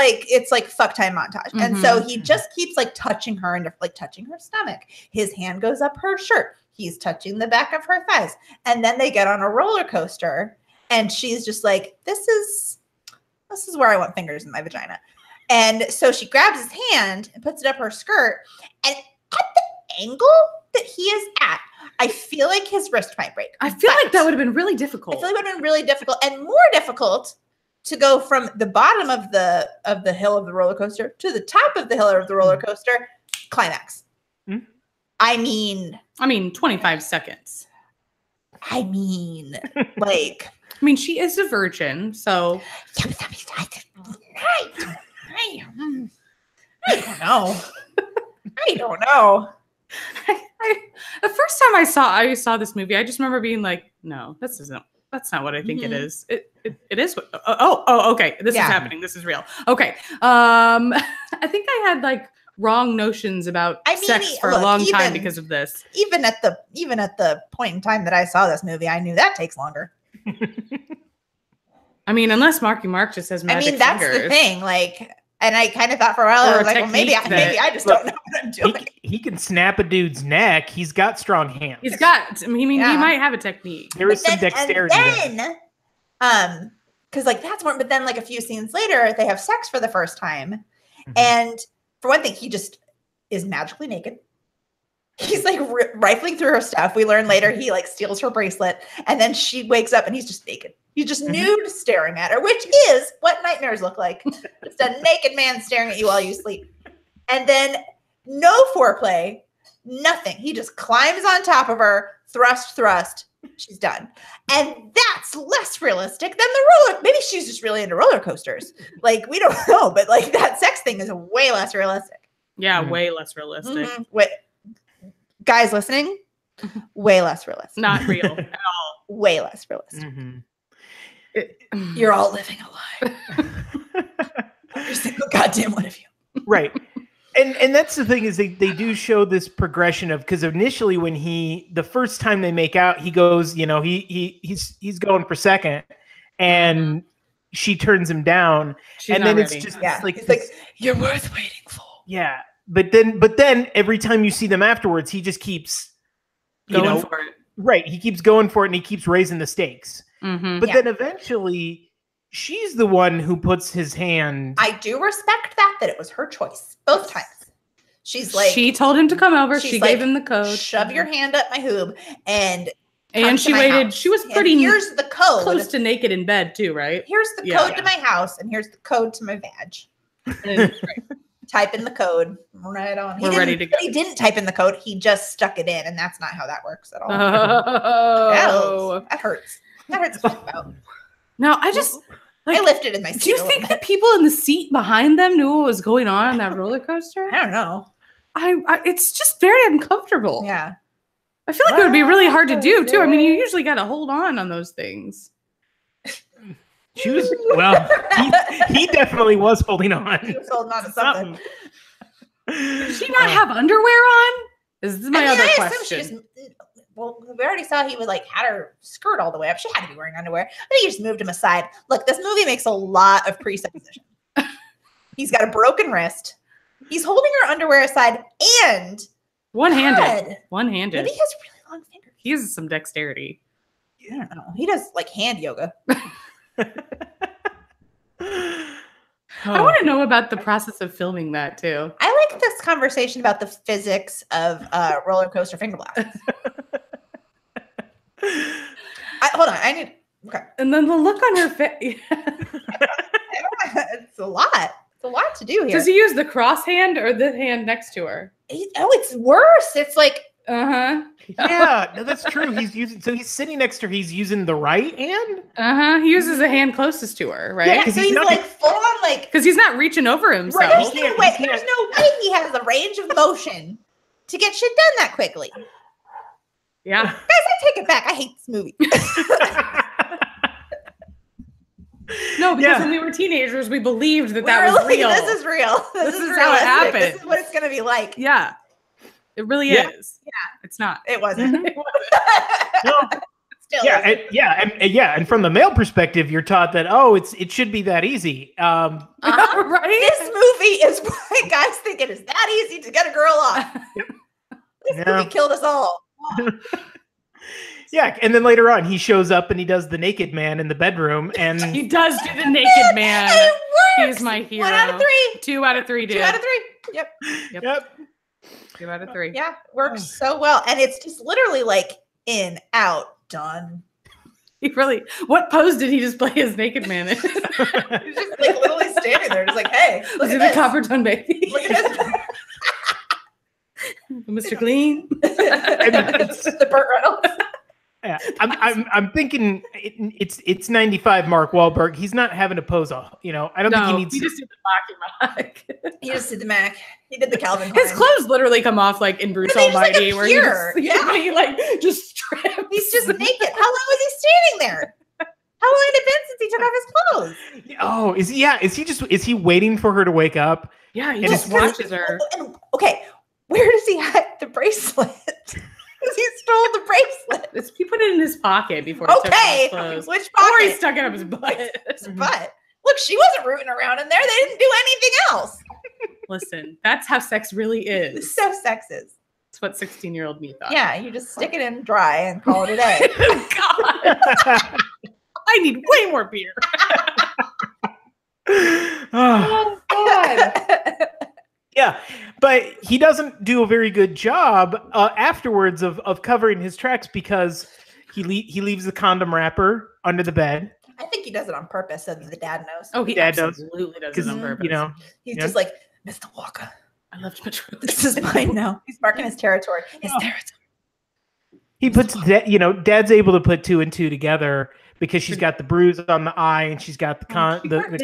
like fuck time montage. Mm-hmm. And so he just keeps like touching her and like touching her stomach. His hand goes up her shirt. He's touching the back of her thighs. And then they get on a roller coaster and she's just like, this is where I want fingers in my vagina. And so she grabs his hand and puts it up her skirt. And at the angle that he is at, I feel like his wrist might break. I feel like that would have been really difficult. I feel like it would have been really difficult and more difficult to go from the bottom of the hill of the roller coaster to the top of the hill of the roller coaster, climax. Mm-hmm. I mean 25 seconds. I mean, she is a virgin, so I don't know. The first time I saw this movie, I just remember being like, no, that's not what I think it is. It is. Okay. This is happening. This is real. Okay. I think I had like wrong notions about sex for a long time because of this. Even at the point in time that I saw this movie, I knew that takes longer. I mean, unless Marky Mark just has magic fingers. That's the thing. Like, and I kind of thought for a while, I was like, well, maybe I just don't know what I'm doing. He can snap a dude's neck. He's got strong hands. He might have a technique. There is some dexterity. And then, because like that's one, but then like a few scenes later, they have sex for the first time. Mm-hmm. And for one thing, he just is magically naked. He's like rifling through her stuff. We learn later he like steals her bracelet, and then she wakes up and he's just naked. He's just nude staring at her, which is what nightmares look like. Just a naked man staring at you while you sleep. And then no foreplay, nothing. He just climbs on top of her, thrust. She's done. And that's less realistic than the roller. Maybe she's just really into roller coasters. Like, we don't know, but like that sex thing is way less realistic. Yeah, way less realistic. Mm-hmm. Wait, guys listening, way less realistic. Not real at all. Way less realistic. Mm-hmm. You're all living a lie. Every single goddamn one of you. Right. And that's the thing is they do show this progression of, because initially when the first time they make out, he goes, he's going for second, and she turns him down. She's and then ready. it's just Yeah. like He's like, you're worth waiting for. yeah. But then every time you see them afterwards, he just keeps Going for it. right. He keeps going for it, and he keeps raising the stakes. Mm-hmm. But then eventually, she's the one who puts his hand. I do respect that it was her choice both times. She's like, she told him to come over. she's She like, gave him the code. shove your hand up my hoob, and come And to she my waited. house. She was And pretty here's the code. close to naked in bed too, right? Here's the Yeah. code to my house, and here's the code to my vag. And- Type in the code. Right on. We're ready to go. But he didn't type in the code. He just stuck it in, and that's not how that works at all. Oh. That hurts. That hurts to think about. No, I just I lifted in my seat. do you a little think bit. that people in the seat behind them knew what was going on that roller coaster? I don't know. I it's just very uncomfortable. Yeah. I feel like it would be really hard to do too. I mean, you usually got to hold on those things. She was he definitely was holding on. He was holding on to something. Did she not have underwear on? Is my other I assume question. Well, we already saw he was like had her skirt all the way up. She had to be wearing underwear. I think he just moved him aside. Look, this movie makes a lot of presupposition. He's got a broken wrist. He's holding her underwear aside, and One-handed. God, One-handed. maybe he has really long fingers. He has some dexterity. I don't know. He does like hand yoga. I want to know about the process of filming that too. I like this conversation about the physics of roller coaster finger blasts. Hold on. I need. Okay. And then the look on her face. It's a lot. It's a lot to do here. Does he use the cross hand or the hand next to her? It's worse. It's like Uh-huh. Yeah, no, that's true. He's sitting next to her. He's using the right hand. Uh-huh. He uses the hand closest to her, yeah, right? 'cause so he's he's not- like full on like Because he's not reaching over himself. right. There's He no can't- way. he There's can't. no way he has the range of motion to get shit done that quickly. Guys, Yeah. I take it back. I hate this movie. No, because Yeah. when we were teenagers, we believed that We're was like, real. This is real. This is how it realistic. happened. This is what it's gonna be like. Yeah. It really Yeah. is. Yeah. It's not. It wasn't. It wasn't. No, Still yeah, and from the male perspective, you're taught that it should be that easy. Uh-huh. Right? This movie is why guys think it is that easy to get a girl off. This Yeah. movie killed us all. Yeah, and then later on, he shows up and he does the naked man in the bedroom, and He does do the naked And man. it works. He's my hero. 1 out of 3. 2 out of 3 did. 2 out of 3. Yep. yep. 2 out of 3. Yeah, works so well. And it's just literally like in, out, done. He really. What pose did he just play his naked man in? He's just like literally standing there, just like, hey, look Was at it this. the copper tone baby? Look at this. Mr. Clean. The Burt Reynolds. Yeah, I'm thinking it's 95 Mark Wahlberg. He's not having to pose I don't think he needs He just did the Mocky Mock. He just did the Mac. He did the Calvin His Klein. clothes literally come off like in Bruce But they just, like, Almighty, where he appear. just, he like just strips. He's just naked. How long was he standing there? How long had it been since he took off his clothes? Oh, is he waiting for her to wake up? Yeah, he And just it's- watches her. And, okay, where does he hide the bracelet? Because he stole the bracelet. He put it in his pocket before he took off Okay, his clothes. which Or he pocket? stuck it up his butt. His butt. Look, she wasn't rooting around in there. They didn't do anything else. Listen, that's how sex really It's is. so sexist. That's what 16-year-old me thought. Yeah, you just stick it in dry and call it a day. God, I need way more beer. Oh, God. yeah, but he doesn't do a very good job afterwards of covering his tracks because he leaves the condom wrapper under the bed. I think he does it on purpose so that the dad knows. Oh, he Dad does. absolutely does it Because on purpose. He's Yeah. just like, Mr. Walker, I loved my truth. this is mine now. He's marking his territory. His Oh. territory. He puts Dad's able to put 2 and 2 together because she's got the bruise on the eye and she's got the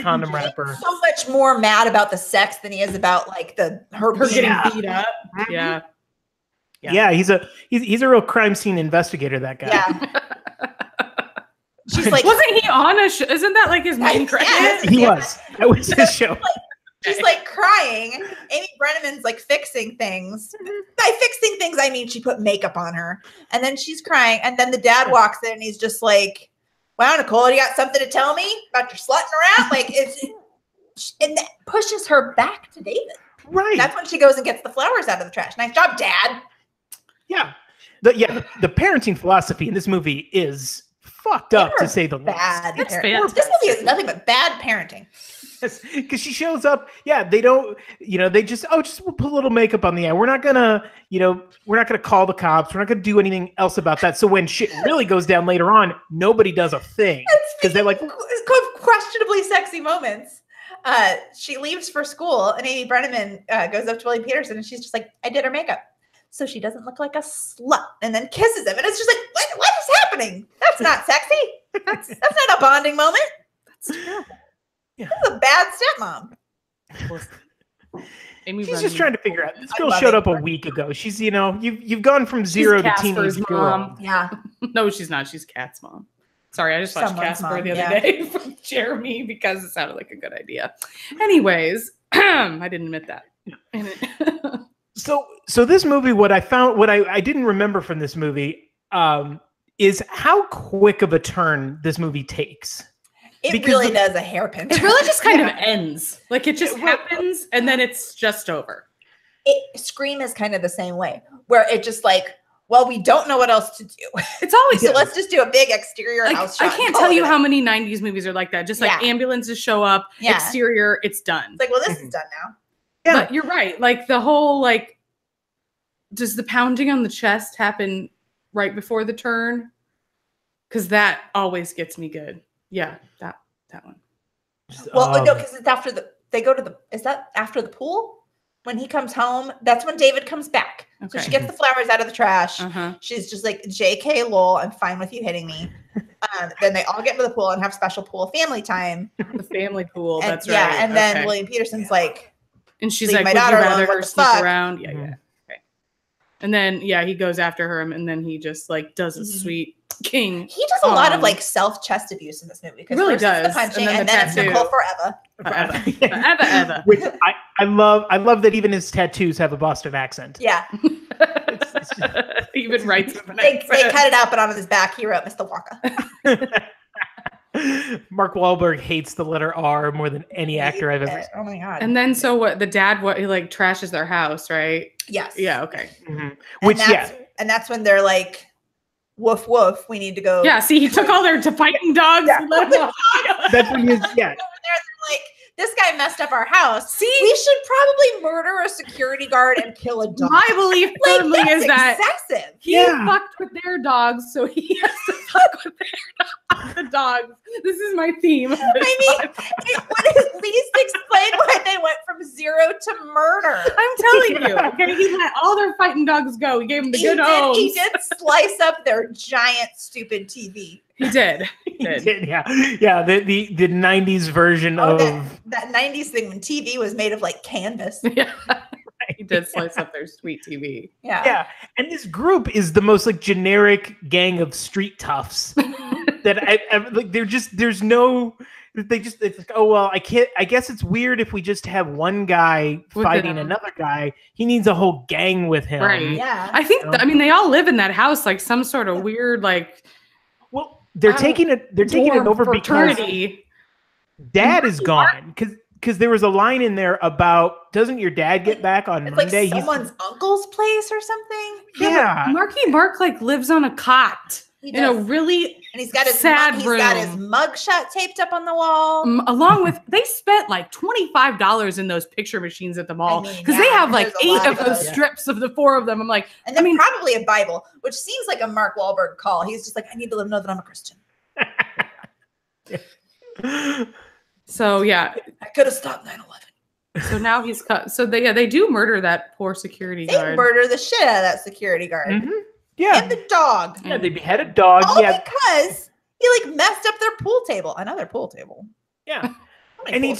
condom wrapper. So much more mad about the sex than he is about like her Her being getting beat beat up. Yeah. Yeah, he's a real crime scene investigator. That guy. Yeah. She's like, Wasn't he on a show? Isn't that like his main Yes, credit? yes. He was. That was his show. She's like crying. Amy Brenneman's like fixing things. By fixing things, I mean she put makeup on her. And then she's crying. And then the dad walks in and he's just like, wow, Nicole, you got something to tell me about your slutting around? Like, and that pushes her back to David. Right. That's when she goes and gets the flowers out of the trash. Nice job, Dad. Yeah. The parenting philosophy in this movie is fucked up, to say the least. Bad That's parenting. This movie is nothing but bad parenting. Because she shows up, they don't, they just put a little makeup on the eye. We're not gonna, we're not gonna call the cops. We're not gonna do anything else about that. So when shit really goes down later on, nobody does a thing because they're like questionably sexy moments. She leaves for school, and Amy Brenneman goes up to William Peterson, and she's just like, "I did her makeup, so she doesn't look like a slut," and then kisses him, and it's just like, what is happening? That's not sexy. That's not a bonding moment. That's terrible. Yeah. This is a bad stepmom. She's just trying to figure out. This girl showed up a week ago. She's, you've gone from zero to teenage girl. Yeah. No, she's not. She's Kat's mom. Sorry, I just watched Casper the other day from Jeremy because it sounded like a good idea. Anyways, I didn't admit that. So this movie, what I didn't remember from this movie is how quick of a turn this movie takes. It really does a hairpin turn. It really just kind of ends. Like it just happens and then it's just over. Scream is kind of the same way, where it just like, well, we don't know what else to do. It's always so let's just do a big exterior house shot. I can't tell you how many 90s movies are like that. Just like ambulances show up, exterior, it's done. It's like, well, this is done now. Yeah. But you're right. Like the whole does the pounding on the chest happen right before the turn? Because that always gets me good. Yeah, that one. Well, no, because it's after is that after the pool? When he comes home, that's when David comes back. Okay. So she gets the flowers out of the trash. She's just like, JK, lol, I'm fine with you hitting me. Then they all get into the pool and have special pool family time. The family pool, that's right. Yeah, and then William Peterson's like, and she's like, would you rather her sneak around? Yeah, yeah. Okay. And then, he goes after her, and then he just does a sweet king. He does a lot of self-chest abuse in this movie. It really does. The punching, and then it's Nicole forever. Forever. Which I love that even his tattoos have a Boston accent. Yeah. Even writes they cut it out, but on his back he wrote Mr. Walker. Mark Wahlberg hates the letter R more than any actor I've ever seen. Oh my god! And then the dad he trashes their house, right? Yes. Yeah. Okay. Mm-hmm. And that's when they're like, woof woof, we need to go. Yeah. See, he took all their fighting dogs. Yeah. That's when he's They're like, this guy messed up our house. See, we should probably murder a security guard and kill a dog. My belief firmly is that excessive. He fucked with their dogs, so he has to fuck with the dogs. This is my theme. I mean, it would at least explain why they went from 0 to murder. I'm telling you. Okay, he let all their fighting dogs go. He gave them the good homes. He did slice up their giant, stupid TV. He did. Yeah. The 90s version of that 90s thing when TV was made of canvas. Yeah. He did slice up their sweet TV. Yeah. And this group is the most generic gang of street toughs that it's like, oh well, I guess it's weird if we just have one guy fighting another guy. He needs a whole gang with him. Right. Yeah. I think they all live in that house some sort of weird well, they're taking it over fraternity. Because Dad is gone. Because there was a line in there about, doesn't your dad get back on Monday? Like someone's uncle's place or something? Yeah. Marky Mark lives on a cot in a really and he's got his sad room. He's got his mugshot taped up on the wall. Along with, they spent $25 in those picture machines at the mall because they have 8 of those strips of the 4 of them. I'm like, and then probably a Bible, which seems like a Mark Wahlberg call. He's just like, I need to know that I'm a Christian. So yeah, I could have stopped 9/11. So now he's cut. So they do murder that poor security guard. They murder the shit out of that security guard. Mm-hmm. Yeah, and the dog. Yeah, they behead a dog. All because he messed up their pool table, another pool table. Yeah, and they're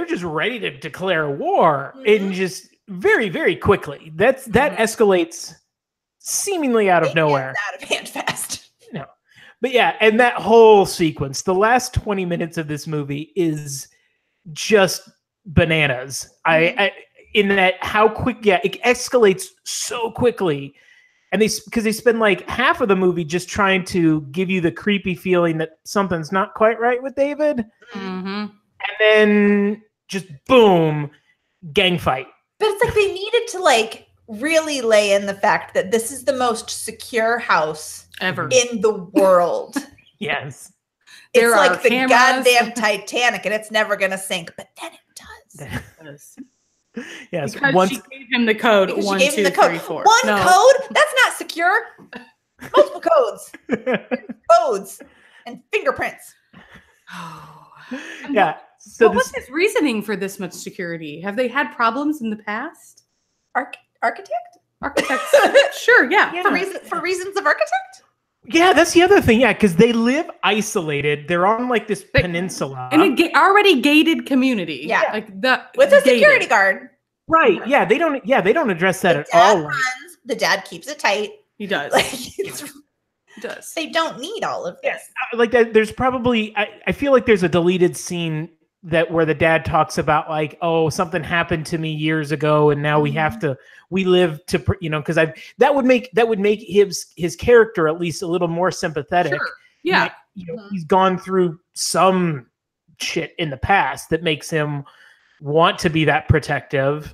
just ready to declare war, and just very, very quickly. That escalates seemingly out of nowhere. Out of hand fast. No. But yeah, and that whole sequence, the last 20 minutes of this movie is just bananas. I in that how quick, it escalates so quickly. And because they spend like half of the movie just trying to give you the creepy feeling that something's not quite right with David. Mm-hmm. And then just boom, gang fight. But it's like they needed to like really lay in the fact that this is the most secure house Ever. in the world. Yes. It's There like are the cameras. goddamn Titanic and it's never going to sink. But then it does. Yes. Because Once she gave him the code. Because she 1, gave 2, him the code. 3, 4. One No. code? That's not secure. Multiple codes. Codes. And fingerprints. yeah. So What was his reasoning for this much security? Have they had problems in the past? Architect? Architects? Sure, yeah. For reasons of architect? yeah, that's the other thing. Yeah, because they live isolated. They're on like this peninsula. In a already gated community. Yeah. Like the With a gated. security guard. Right. Yeah, they don't address that The at dad all. runs. The dad keeps it tight. He does. Like it's, He does. they don't need all of this. Like that, there's probably I feel like there's a deleted scene that where the dad talks about like, oh, something happened to me years ago and now we have to live to because that would make his character at least a little more sympathetic. Sure. Yeah. He's gone through some shit in the past that makes him want to be that protective.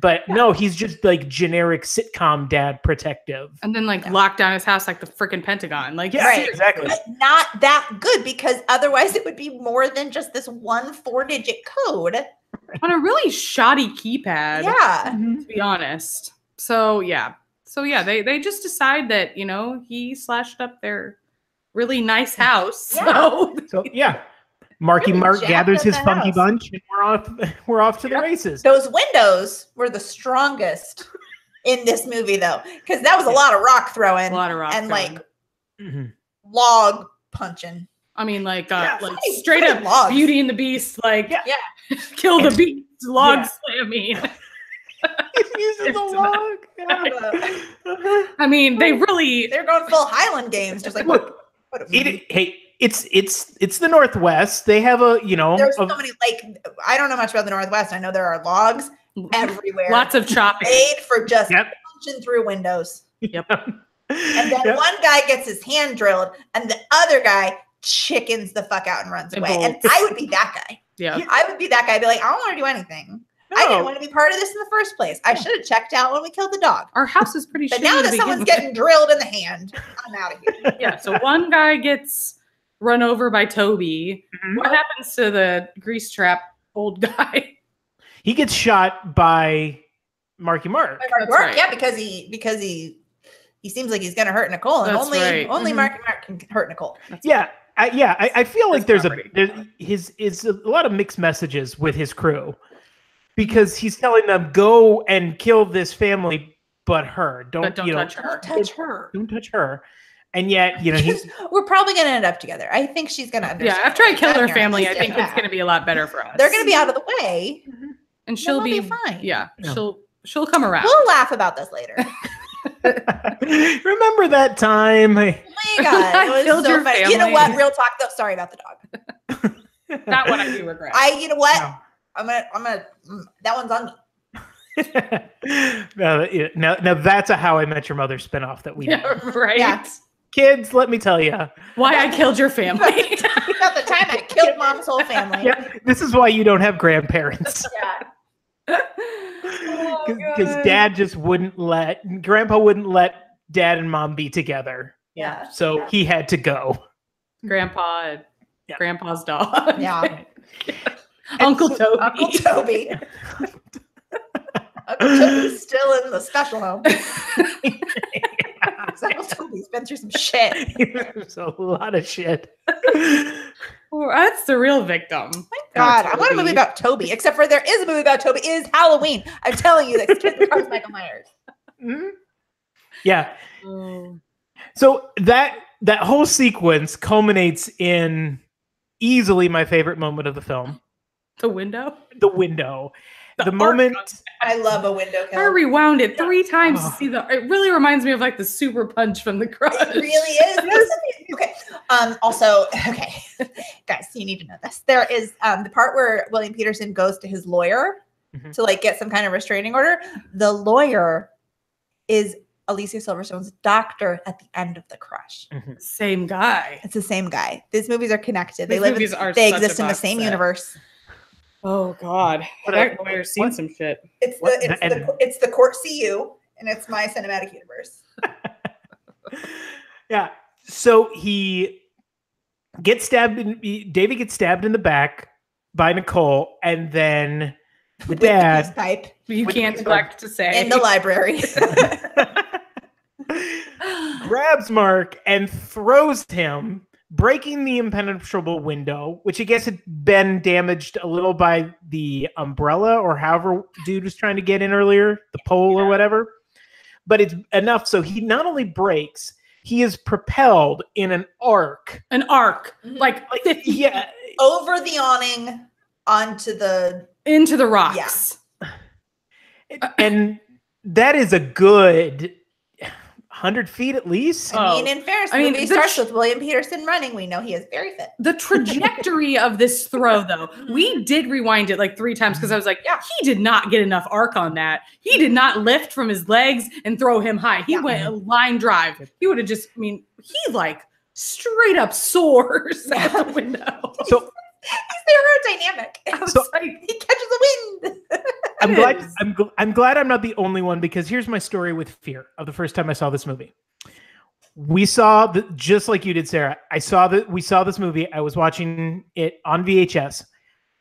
But no, he's just like generic sitcom dad protective. And then like lock down his house like the freaking Pentagon. Like Yeah, Right. exactly. But not that good because otherwise it would be more than just this 1 4-digit code. on a really shoddy keypad. Yeah. To be honest. So yeah. They just decide that, he slashed up their really nice house. Yeah. So So yeah. Marky Really Mark jacked gathers up his the funky house. bunch and we're off to the races. Those windows were the strongest in this movie though. Because that was a lot of rock throwing. a lot of rock and throwing. like Mhm. log punching. I mean, like somebody- straight up somebody logs. Beauty and the Beast, like Yeah. kill the beast, log Yeah. slamming. He's using the It's log. Yeah. I mean, they really They're going full Highland games, just like Look, it's the Northwest. They have there's so many like I don't know much about the Northwest. I know there are logs everywhere. lots of chopping. made for just Yep. punching through windows. Yep. And then Yep. one guy gets his hand drilled, and the other guy chickens the fuck out and runs And away. And bolts. I would be that guy. Yeah. I would be that guy. I'd be like, I don't want to do anything. I didn't want to be part of this in the first place. I should have checked out when we killed the dog. Our house is pretty But shitty now to that begin someone's with. getting drilled in the hand, I'm out of here. Yeah, so one guy gets run over by Toby. Mhm. What happens to the grease trap old guy? He gets shot by Marky Mark. That's right. Yeah, because he seems like he's gonna hurt Nicole, and That's only right. Marky Mark can hurt Nicole. Yeah. I feel like His there's a lot of mixed messages with his crew because he's telling them go and kill this family, but her But don't touch her. Don't touch her. Don't touch her. And yet, he's We're probably gonna end up together. I think she's gonna understand. Yeah, after I kill her Yeah. family, I think Yeah. it's going to be a lot better for us. They're gonna be out of the way. and she'll we'll be be fine. Yeah, Yeah. she'll come around. We'll laugh about this later. remember that time. Oh my god, I it was killed so your funny. You know family. what? Real talk though. Sorry about the dog. That one I do regret. You know what? No. I'm gonna. That one's on me. now that's a How I Met Your Mother spinoff that we yeah, need. right. Yeah. Kids, let me tell you. Why I killed your family. About the time I killed mom's whole family. Yep, this is why you don't have grandparents. Yeah. Because dad just grandpa wouldn't let dad and mom be together. Yeah. So he had to go. Grandpa and Yeah. Grandpa's dog. Yeah. Uncle so- Toby. Uncle Toby. Uncle Toby's still in the special home. Uncle Toby's been through some shit. There's a lot of shit. Oh, that's the real victim. God, I want a movie about Toby, except for there is a movie about Toby. It is Halloween. I'm telling you, this kid becomes Michael Myers. Mhm. Yeah. Oh. So that whole sequence culminates in easily my favorite moment of the film, The window? the window. the moment I love a window I kill. rewound it 3 times to see it really reminds me of like the super punch from The Crush. It really is. Okay. Also, okay, guys, you need to know this. There is the part where William Peterson goes to his lawyer to like get some kind of restraining order. The lawyer is Alicia Silverstone's doctor at the end of The Crush. Same guy. It's the same guy. These movies are connected. These movies are they such exist a in the box same set. universe. Oh God. That lawyer's seen some shit. It's the court CU and it's my cinematic universe. Yeah. So David gets stabbed in the back by Nicole, and then the dad Pipe You can't neglect to say. in the library. grabs Mark and throws him, breaking the impenetrable window, which I guess had been damaged a little by the umbrella or however dude was trying to get in earlier, the pole or whatever. But it's enough so he not only breaks, he is propelled in an arc. An arc. Like 50 Yeah. Over the awning onto the into the rocks. And that is a good 100 feet at least. I mean, in fairness, the movie starts with William Peterson running. We know he is very fit. The trajectory of this throw, though, we did rewind it like 3 times because I was like, yeah, he did not get enough arc on that. He did not lift from his legs and throw him high. He went a line drive. He would have just, I mean, he like straight up soars out the window. So he's aerodynamic. He catches the wind. I'm glad I'm not the only one, because here's my story with Fear of the first time I saw this movie. We saw just like you did, Sarah. We saw this movie. I was watching it on VHS.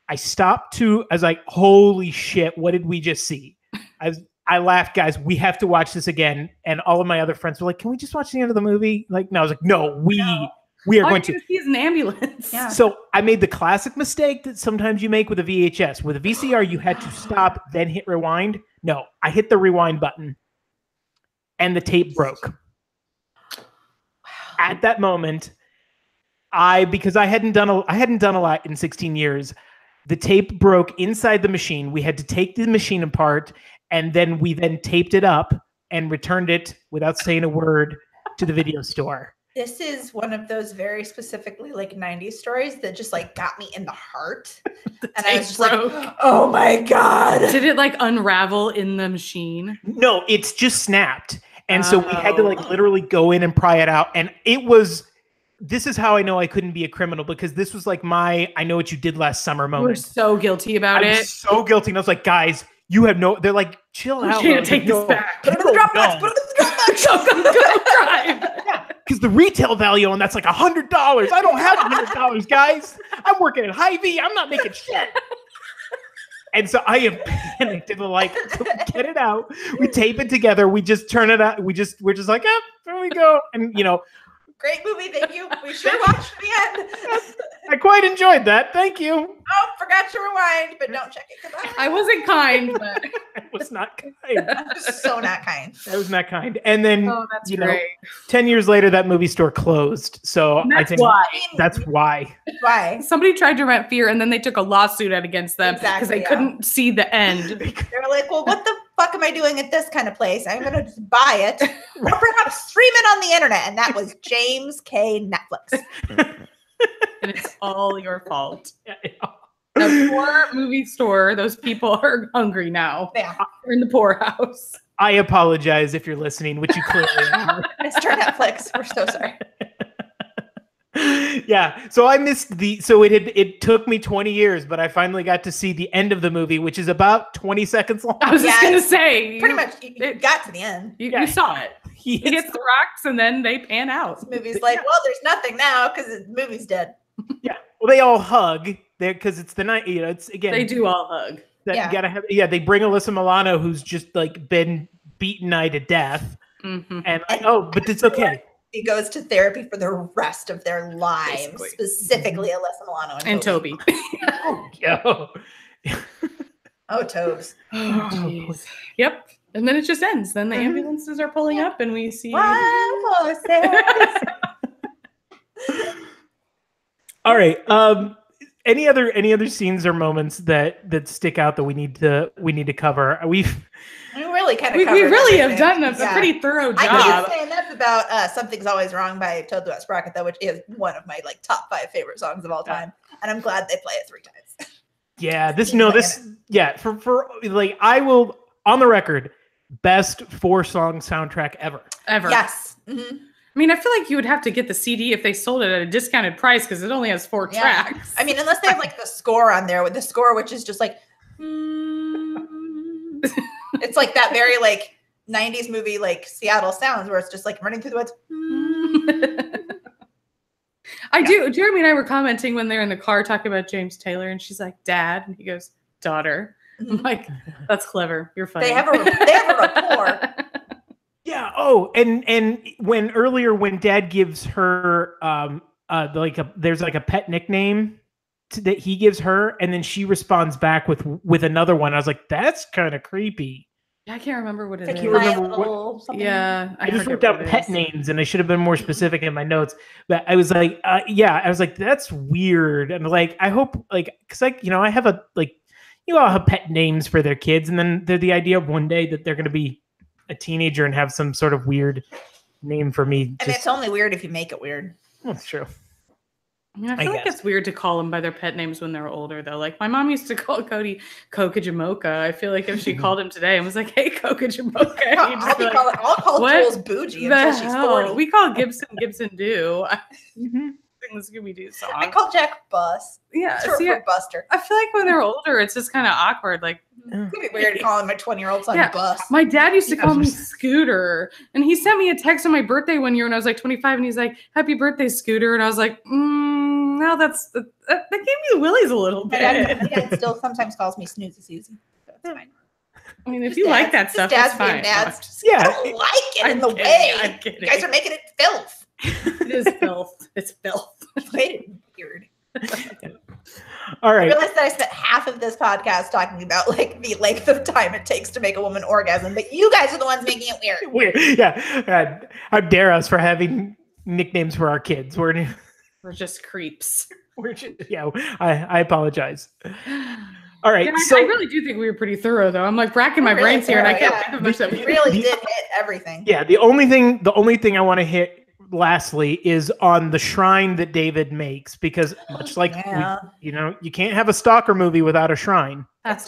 I was like, holy shit, what did we just see? I laughed, guys, we have to watch this again. And all of my other friends were like, can we just watch the end of the movie? Like, no, I was like, no, we are going to. See is an ambulance. Yeah. So I made the classic mistake that sometimes you make with a VHS. With a VCR, you had to stop, then hit rewind. No, I hit the rewind button and the tape broke. At that moment, because I hadn't done a lot in 16 years, the tape broke inside the machine. We had to take the machine apart, and then we taped it up and returned it without saying a word to the video store. This is one of those very specifically like 90s stories that just like got me in the heart. And I was just like, oh my God. Did it like unravel in the machine? No, it's just snapped. And so we had to like literally go in and pry it out. And this is how I know I couldn't be a criminal, because this was like my I know what you did last summer moment. We're so guilty about it. So guilty. And I was like, guys, they're like, chill out. You can't take this back. Put it in the Dropbox. Put it in the Dropbox. Go drive. Because the retail value on that's like $100. I don't have $100, guys. I'm working at Hy-Vee. I'm not making shit. And so I am panicked and like, get it out. We tape it together. We just turn it out. We're just like, there we go. And great movie. Thank you. We sure watched the end. I quite enjoyed that. Thank you. Oh, forgot to rewind, but don't check it. I wasn't kind, but I was not kind. So not kind. That was not kind. And then, that's great. 10 years later, that movie store closed. So I think that's why. Why? Somebody tried to rent Fear, and then they took a lawsuit out against them because they couldn't see the end. They're like, well, what the fuck am I doing at this kind of place? I'm going to just buy it or perhaps stream it on the internet. And that was James K. Netflix. And it's all your fault. The poor movie store, those people are hungry now. Yeah. They're in the poorhouse. I apologize if you're listening, which you clearly are. Mr. Netflix, we're so sorry. Yeah, so I missed it took me 20 years, but I finally got to see the end of the movie, which is about 20 seconds long. I was just going to say. Pretty much, you got to the end. You saw it. He hits the rocks, and then they pan out. This movie's like, well, there's nothing now because the movie's dead. Yeah, well, they all hug there because it's the night. It's again. They do all hug. You gotta have. Yeah, they bring Alyssa Milano, who's just like been beaten nigh to death, and but it's okay. He goes to therapy for the rest of their lives, basically. Specifically Alyssa Milano and Toby. Oh, Tobes. Oh, yep. And then it just ends. Then the ambulances are pulling up, and we see. All right. any other scenes or moments that stick out that we need to cover? We really kind of we really have done a pretty thorough job. I can't say enough about "Something's Always Wrong" by Toad the Wet Sprocket, though, which is one of my like top 5 favorite songs of all time, and I'm glad they play it 3 times. Yeah, for like, I will, on the record, best 4-song soundtrack ever. Yes. Mm-hmm. I mean, I feel like you would have to get the CD if they sold it at a discounted price because it only has 4 tracks. I mean, unless they have like the score on there, with the score, which is just like, it's like that very like 90s movie, like Seattle Sounds, where it's just like running through the woods. Jeremy and I were commenting when they're in the car talking about James Taylor, and she's like, "Dad," and he goes, "Daughter." I'm like, "That's clever. You're funny." They have a rapport. Yeah. Oh, and when Dad gives her there's like a pet nickname that he gives her, and then she responds back with another one. I was like, that's kind of creepy. Yeah, I can't remember what it I is. can't remember what. Yeah, I just wrote down pet names, and I should have been more specific in my notes. But I was like, I was like, that's weird. And like, I hope, like, because like, I have all have pet names for their kids, and then they're the idea of one day that they're going to be a teenager and have some sort of weird name for me. And it's only weird if you make it weird. That's true. I mean, I feel like it's weird to call them by their pet names when they're older, though. Like, my mom used to call Cody Kokajamoka. I feel like if she called him today and was like, "Hey, Kokajamoka," I'll call Jules Bougie until she's 40. We call Gibson Do. The Scooby-Doo song. I call Jack Bus. Yeah, for Buster. I feel like when they're older, it's just kind of awkward. Like, it's gonna be weird calling my 20-year-old son Bus. My dad used to call me Scooter, and he sent me a text on my birthday one year when I was like 25, and he's like, "Happy birthday, Scooter," and I was like, "No, that gave me the willies a little bit." My dad still sometimes calls me Snoozy Susie. So it's fine. I mean, if you like that stuff, it's fine. I don't like it in the way. I'm kidding. You guys are making it filth. It is filth. It's filth. You made it weird. All right. I realized that I spent half of this podcast talking about like the length of time it takes to make a woman orgasm, but you guys are the ones making it weird. Yeah. How dare us for having nicknames for our kids? We're just creeps. I apologize. All right. Yeah, I really do think we were pretty thorough, though. I'm like racking my brains here, and I can't think of much that we really did hit everything. Yeah. The only thing I want to hit lastly is on the shrine that David makes, because much like you can't have a stalker movie without a shrine. It's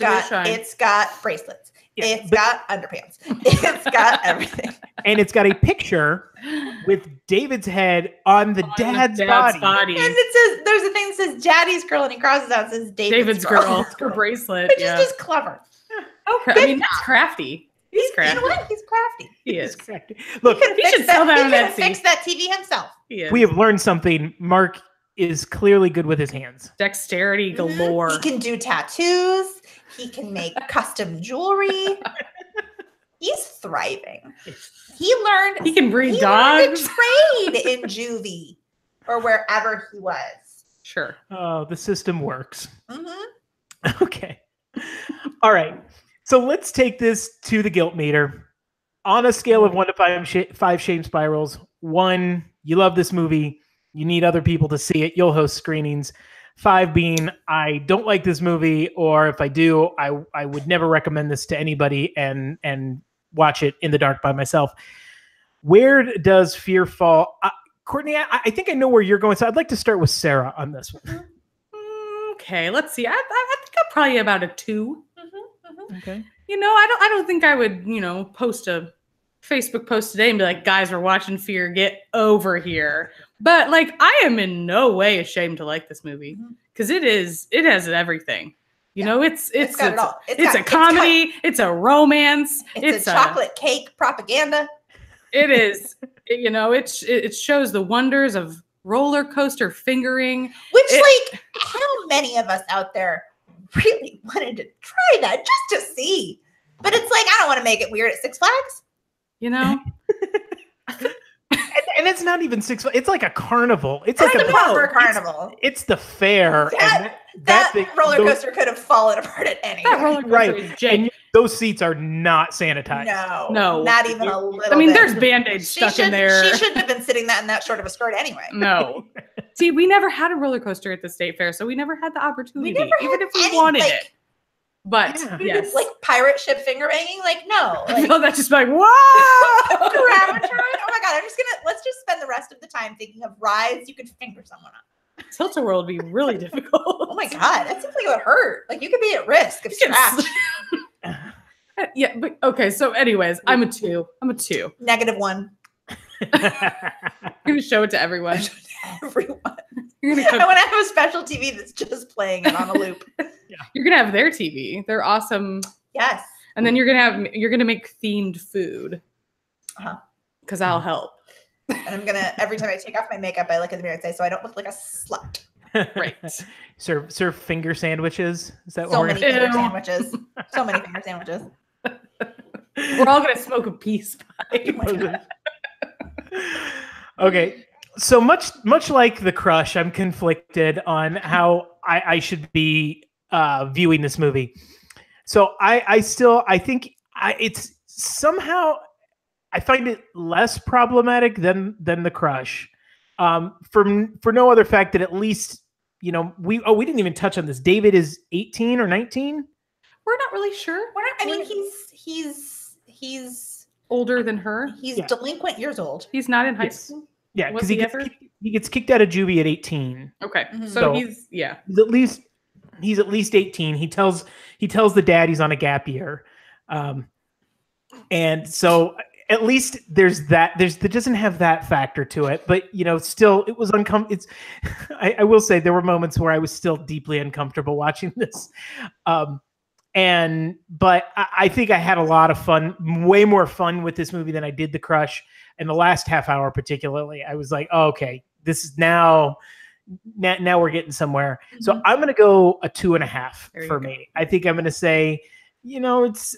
got bracelets. It's got underpants. It's got everything. And it's got a picture with David's head on the dad's body. And it says, there's a thing that says Daddy's girl, and he crosses out and says David's girl. Her bracelet. Which is just clever. I mean, that's crafty. He's crafty. You know what? He's crafty. He is crafty. Look, he should sell that on Etsy. He fix that TV himself. We have learned something. Mark is clearly good with his hands. Dexterity galore. He can do tattoos. He can make custom jewelry. He's thriving. He can breed dogs. Learned a trade in juvie or wherever he was. Sure. Oh, the system works. Mm-hmm. Okay. All right. So let's take this to the guilt meter. On a scale of 1 to 5 shame spirals, 1, you love this movie, you need other people to see it, you'll host screenings. 5 being, I don't like this movie, or if I do, I would never recommend this to anybody and watch it in the dark by myself. Where does fear fall? Courtney, I think I know where you're going, so I'd like to start with Sarah on this one. Okay, let's see. I think I'm probably about a 2. Okay. I don't think I would, post a Facebook post today and be like, "Guys, we're watching Fear. Get over here." But like, I am in no way ashamed to like this movie because it has everything. It's a comedy. It's a romance. It's a chocolate cake propaganda. It is. It shows the wonders of roller coaster fingering. How many of us out there really wanted to try that just to see? But it's like, I don't want to make it weird at Six Flags. And it's not even Six Flags. It's like a carnival. It's like a proper carnival. It's the fair. That roller coaster could have fallen apart at any moment. Right. And those seats are not sanitized. No, not even a little. I mean, there's Band-Aids stuck in there. She shouldn't have been sitting in that short of a skirt anyway. No. See, we never had a roller coaster at the state fair, so we never had the opportunity, never even had if we any, wanted like, it. But Yeah. yes, Like pirate ship finger banging? Like, no. I Like, feel that just like, whoa! Gravitron? Oh my god, let's just spend the rest of the time thinking of rides you could finger someone on. Tilt-A-Whirl would be really difficult. Oh my god, that seems like it would hurt. Like you could be at risk of You can scratch. Yeah, but okay, so anyways, I'm a 2. I'm a 2. -1. I'm gonna show it to everyone. Everyone. You're I gonna, want to have a special TV that's just playing it on a loop. you're gonna have their TV. They're awesome. Yes. And then you're gonna make themed food. Uh-huh. Because I'll help. And I'm gonna every time I take off my makeup, I look in the mirror and say, so I don't look like a slut. Right. serve finger sandwiches. Is that So what many we're finger Ew. sandwiches. So many finger sandwiches. We're all gonna smoke a peace Oh my pipe. God. Okay. So much like The Crush, I'm conflicted on how I should be viewing this movie. So I think it's somehow I find it less problematic than The Crush. For no other fact that at least, you know, we didn't even touch on this. David is 18 or 19. We're not really sure. I mean, he's Older than her. he's Yeah. delinquent years old. He's not in high Yes. school. Yeah, Was because he ever? he gets kicked out of juvie at 18. Okay. Mhm. So So- he's He's at least 18. He tells the dad he's on a gap year. And so at least there's that. There doesn't have that factor to it, but you know, still it was uncomfortable. I will say there were moments where I was still deeply uncomfortable watching this. But I think I had a lot of fun, way more fun with this movie than I did The Crush. And the last half hour, particularly, I was like, oh, okay, this is now we're getting somewhere. So Mhm. I'm going to go a 2.5 There you for go. me. I think I'm going to say, you know, it's.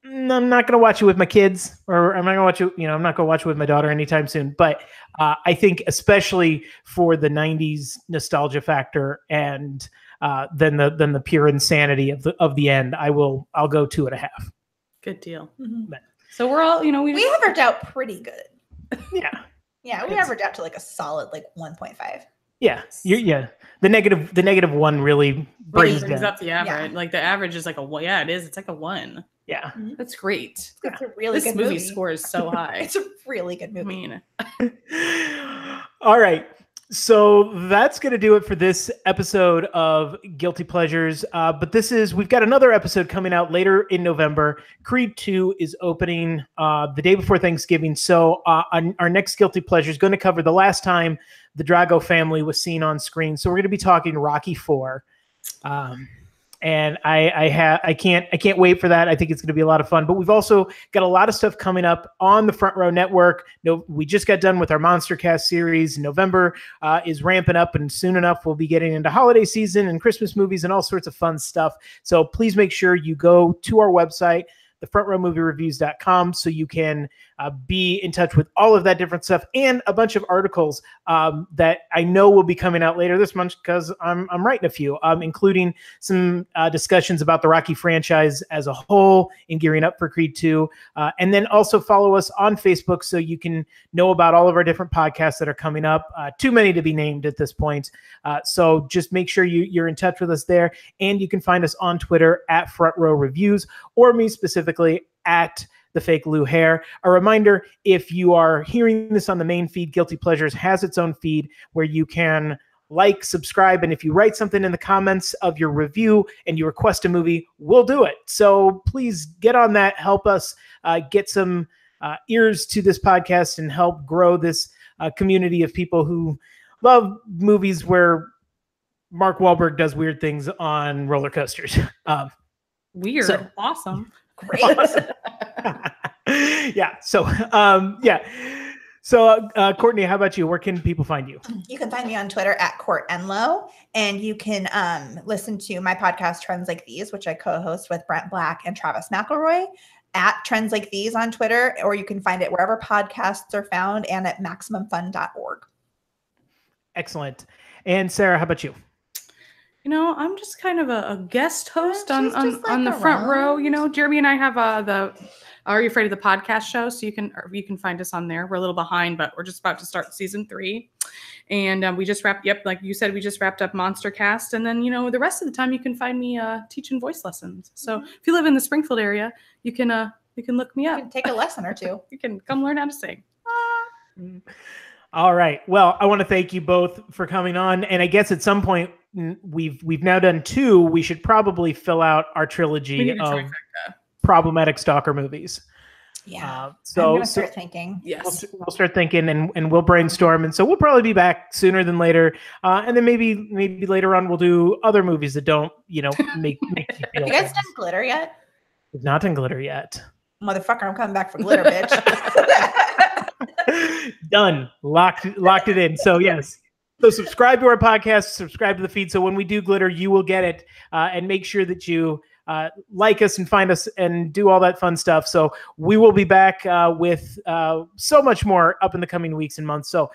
I'm not going to watch it with my kids, or I'm not going to watch it. You know, I'm not going to watch it with my daughter anytime soon. But I think, especially for the '90s nostalgia factor, and then the pure insanity of the end, I'll go 2.5. good deal. Mhm. So we're all, you know, We average out pretty good. Yeah, Yeah, we It's- average out to like a solid like 1.5 yeah, yeah. The negative one really brings brings down. up the average. Like the average is like a 1. Yeah, it is. It's like a 1. Yeah. That's great. It's a really This good movie movie. scores so high. It's a really good I movie. mean, All right. So that's going to do it for this episode of Guilty Pleasures. But we've got another episode coming out later in November. Creed 2 is opening the day before Thanksgiving. So our next Guilty Pleasure is going to cover the last time the Drago family was seen on screen. So we're going to be talking Rocky 4. And I can't wait for that. I think it's going to be a lot of fun. But we've also got a lot of stuff coming up on the Front Row Network. We just got done with our Monster Cast series. November is ramping up, and soon enough we'll be getting into holiday season and Christmas movies and all sorts of fun stuff. So please make sure you go to our website, thefrontrowmoviereviews.com, so you can be in touch with all of that different stuff and a bunch of articles that I know will be coming out later this month because I'm writing a few, including some discussions about the Rocky franchise as a whole and gearing up for Creed 2. And then also follow us on Facebook so you can know about all of our different podcasts that are coming up. Too many to be named at this point. So just make sure you're in touch with us there. And you can find us on Twitter at Front Row Reviews, or me specifically at The Fake Lou Hair. A reminder, if you are hearing this on the main feed, Guilty Pleasures has its own feed where you can like, subscribe, and if you write something in the comments of your review and you request a movie, we'll do it. So please get on that. Help us get some ears to this podcast and help grow this community of people who love movies where Mark Wahlberg does weird things on roller coasters. weird. So- Awesome. Great. Yeah. So, yeah. So, Courtney, how about you? Where can people find you? You can find me on Twitter at Court Enlow, and you can listen to my podcast Trends Like These, which I co-host with Brent Black and Travis McElroy, at Trends Like These on Twitter, or you can find it wherever podcasts are found and at MaximumFun.org. Excellent. And Sarah, how about you? You know, I'm just kind of a guest host Yeah, on she's just, like, the front row. around. You know, Jeremy and I have the Are You Afraid of the Podcast show, so you can find us on there. We're a little behind, but we're just about to start season 3, and we just wrapped. Yep, like you said, we just wrapped up Monster Cast, and then the rest of the time you can find me teaching voice lessons. So if you live in the Springfield area, you can look me You up. can take a lesson or two. You can come learn how to sing. All right. Well, I want to thank you both for coming on, and I guess at some point we've now done 2. We should probably fill out our We trilogy need a of trifecta. problematic stalker movies. Yeah. I'm So gonna start thinking. Yes. we'll start thinking and we'll brainstorm, and so we'll probably be back sooner than later. And then maybe later on we'll do other movies that don't make you feel. You guys done Glitter yet? We've not done Glitter yet. Motherfucker, I'm coming back for Glitter, bitch. Done. Locked it in. So yes. So subscribe to our podcast, subscribe to the feed. So when we do Glitter, you will get it. And make sure that you like us and find us and do all that fun stuff. So we will be back with so much more up in the coming weeks and months. So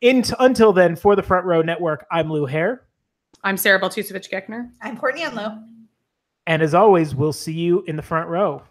until then, for the Front Row Network, I'm Lou Hare. I'm Sarah Baltusevich-Geckner. I'm Courtney Unlow. And as always, we'll see you in the front row.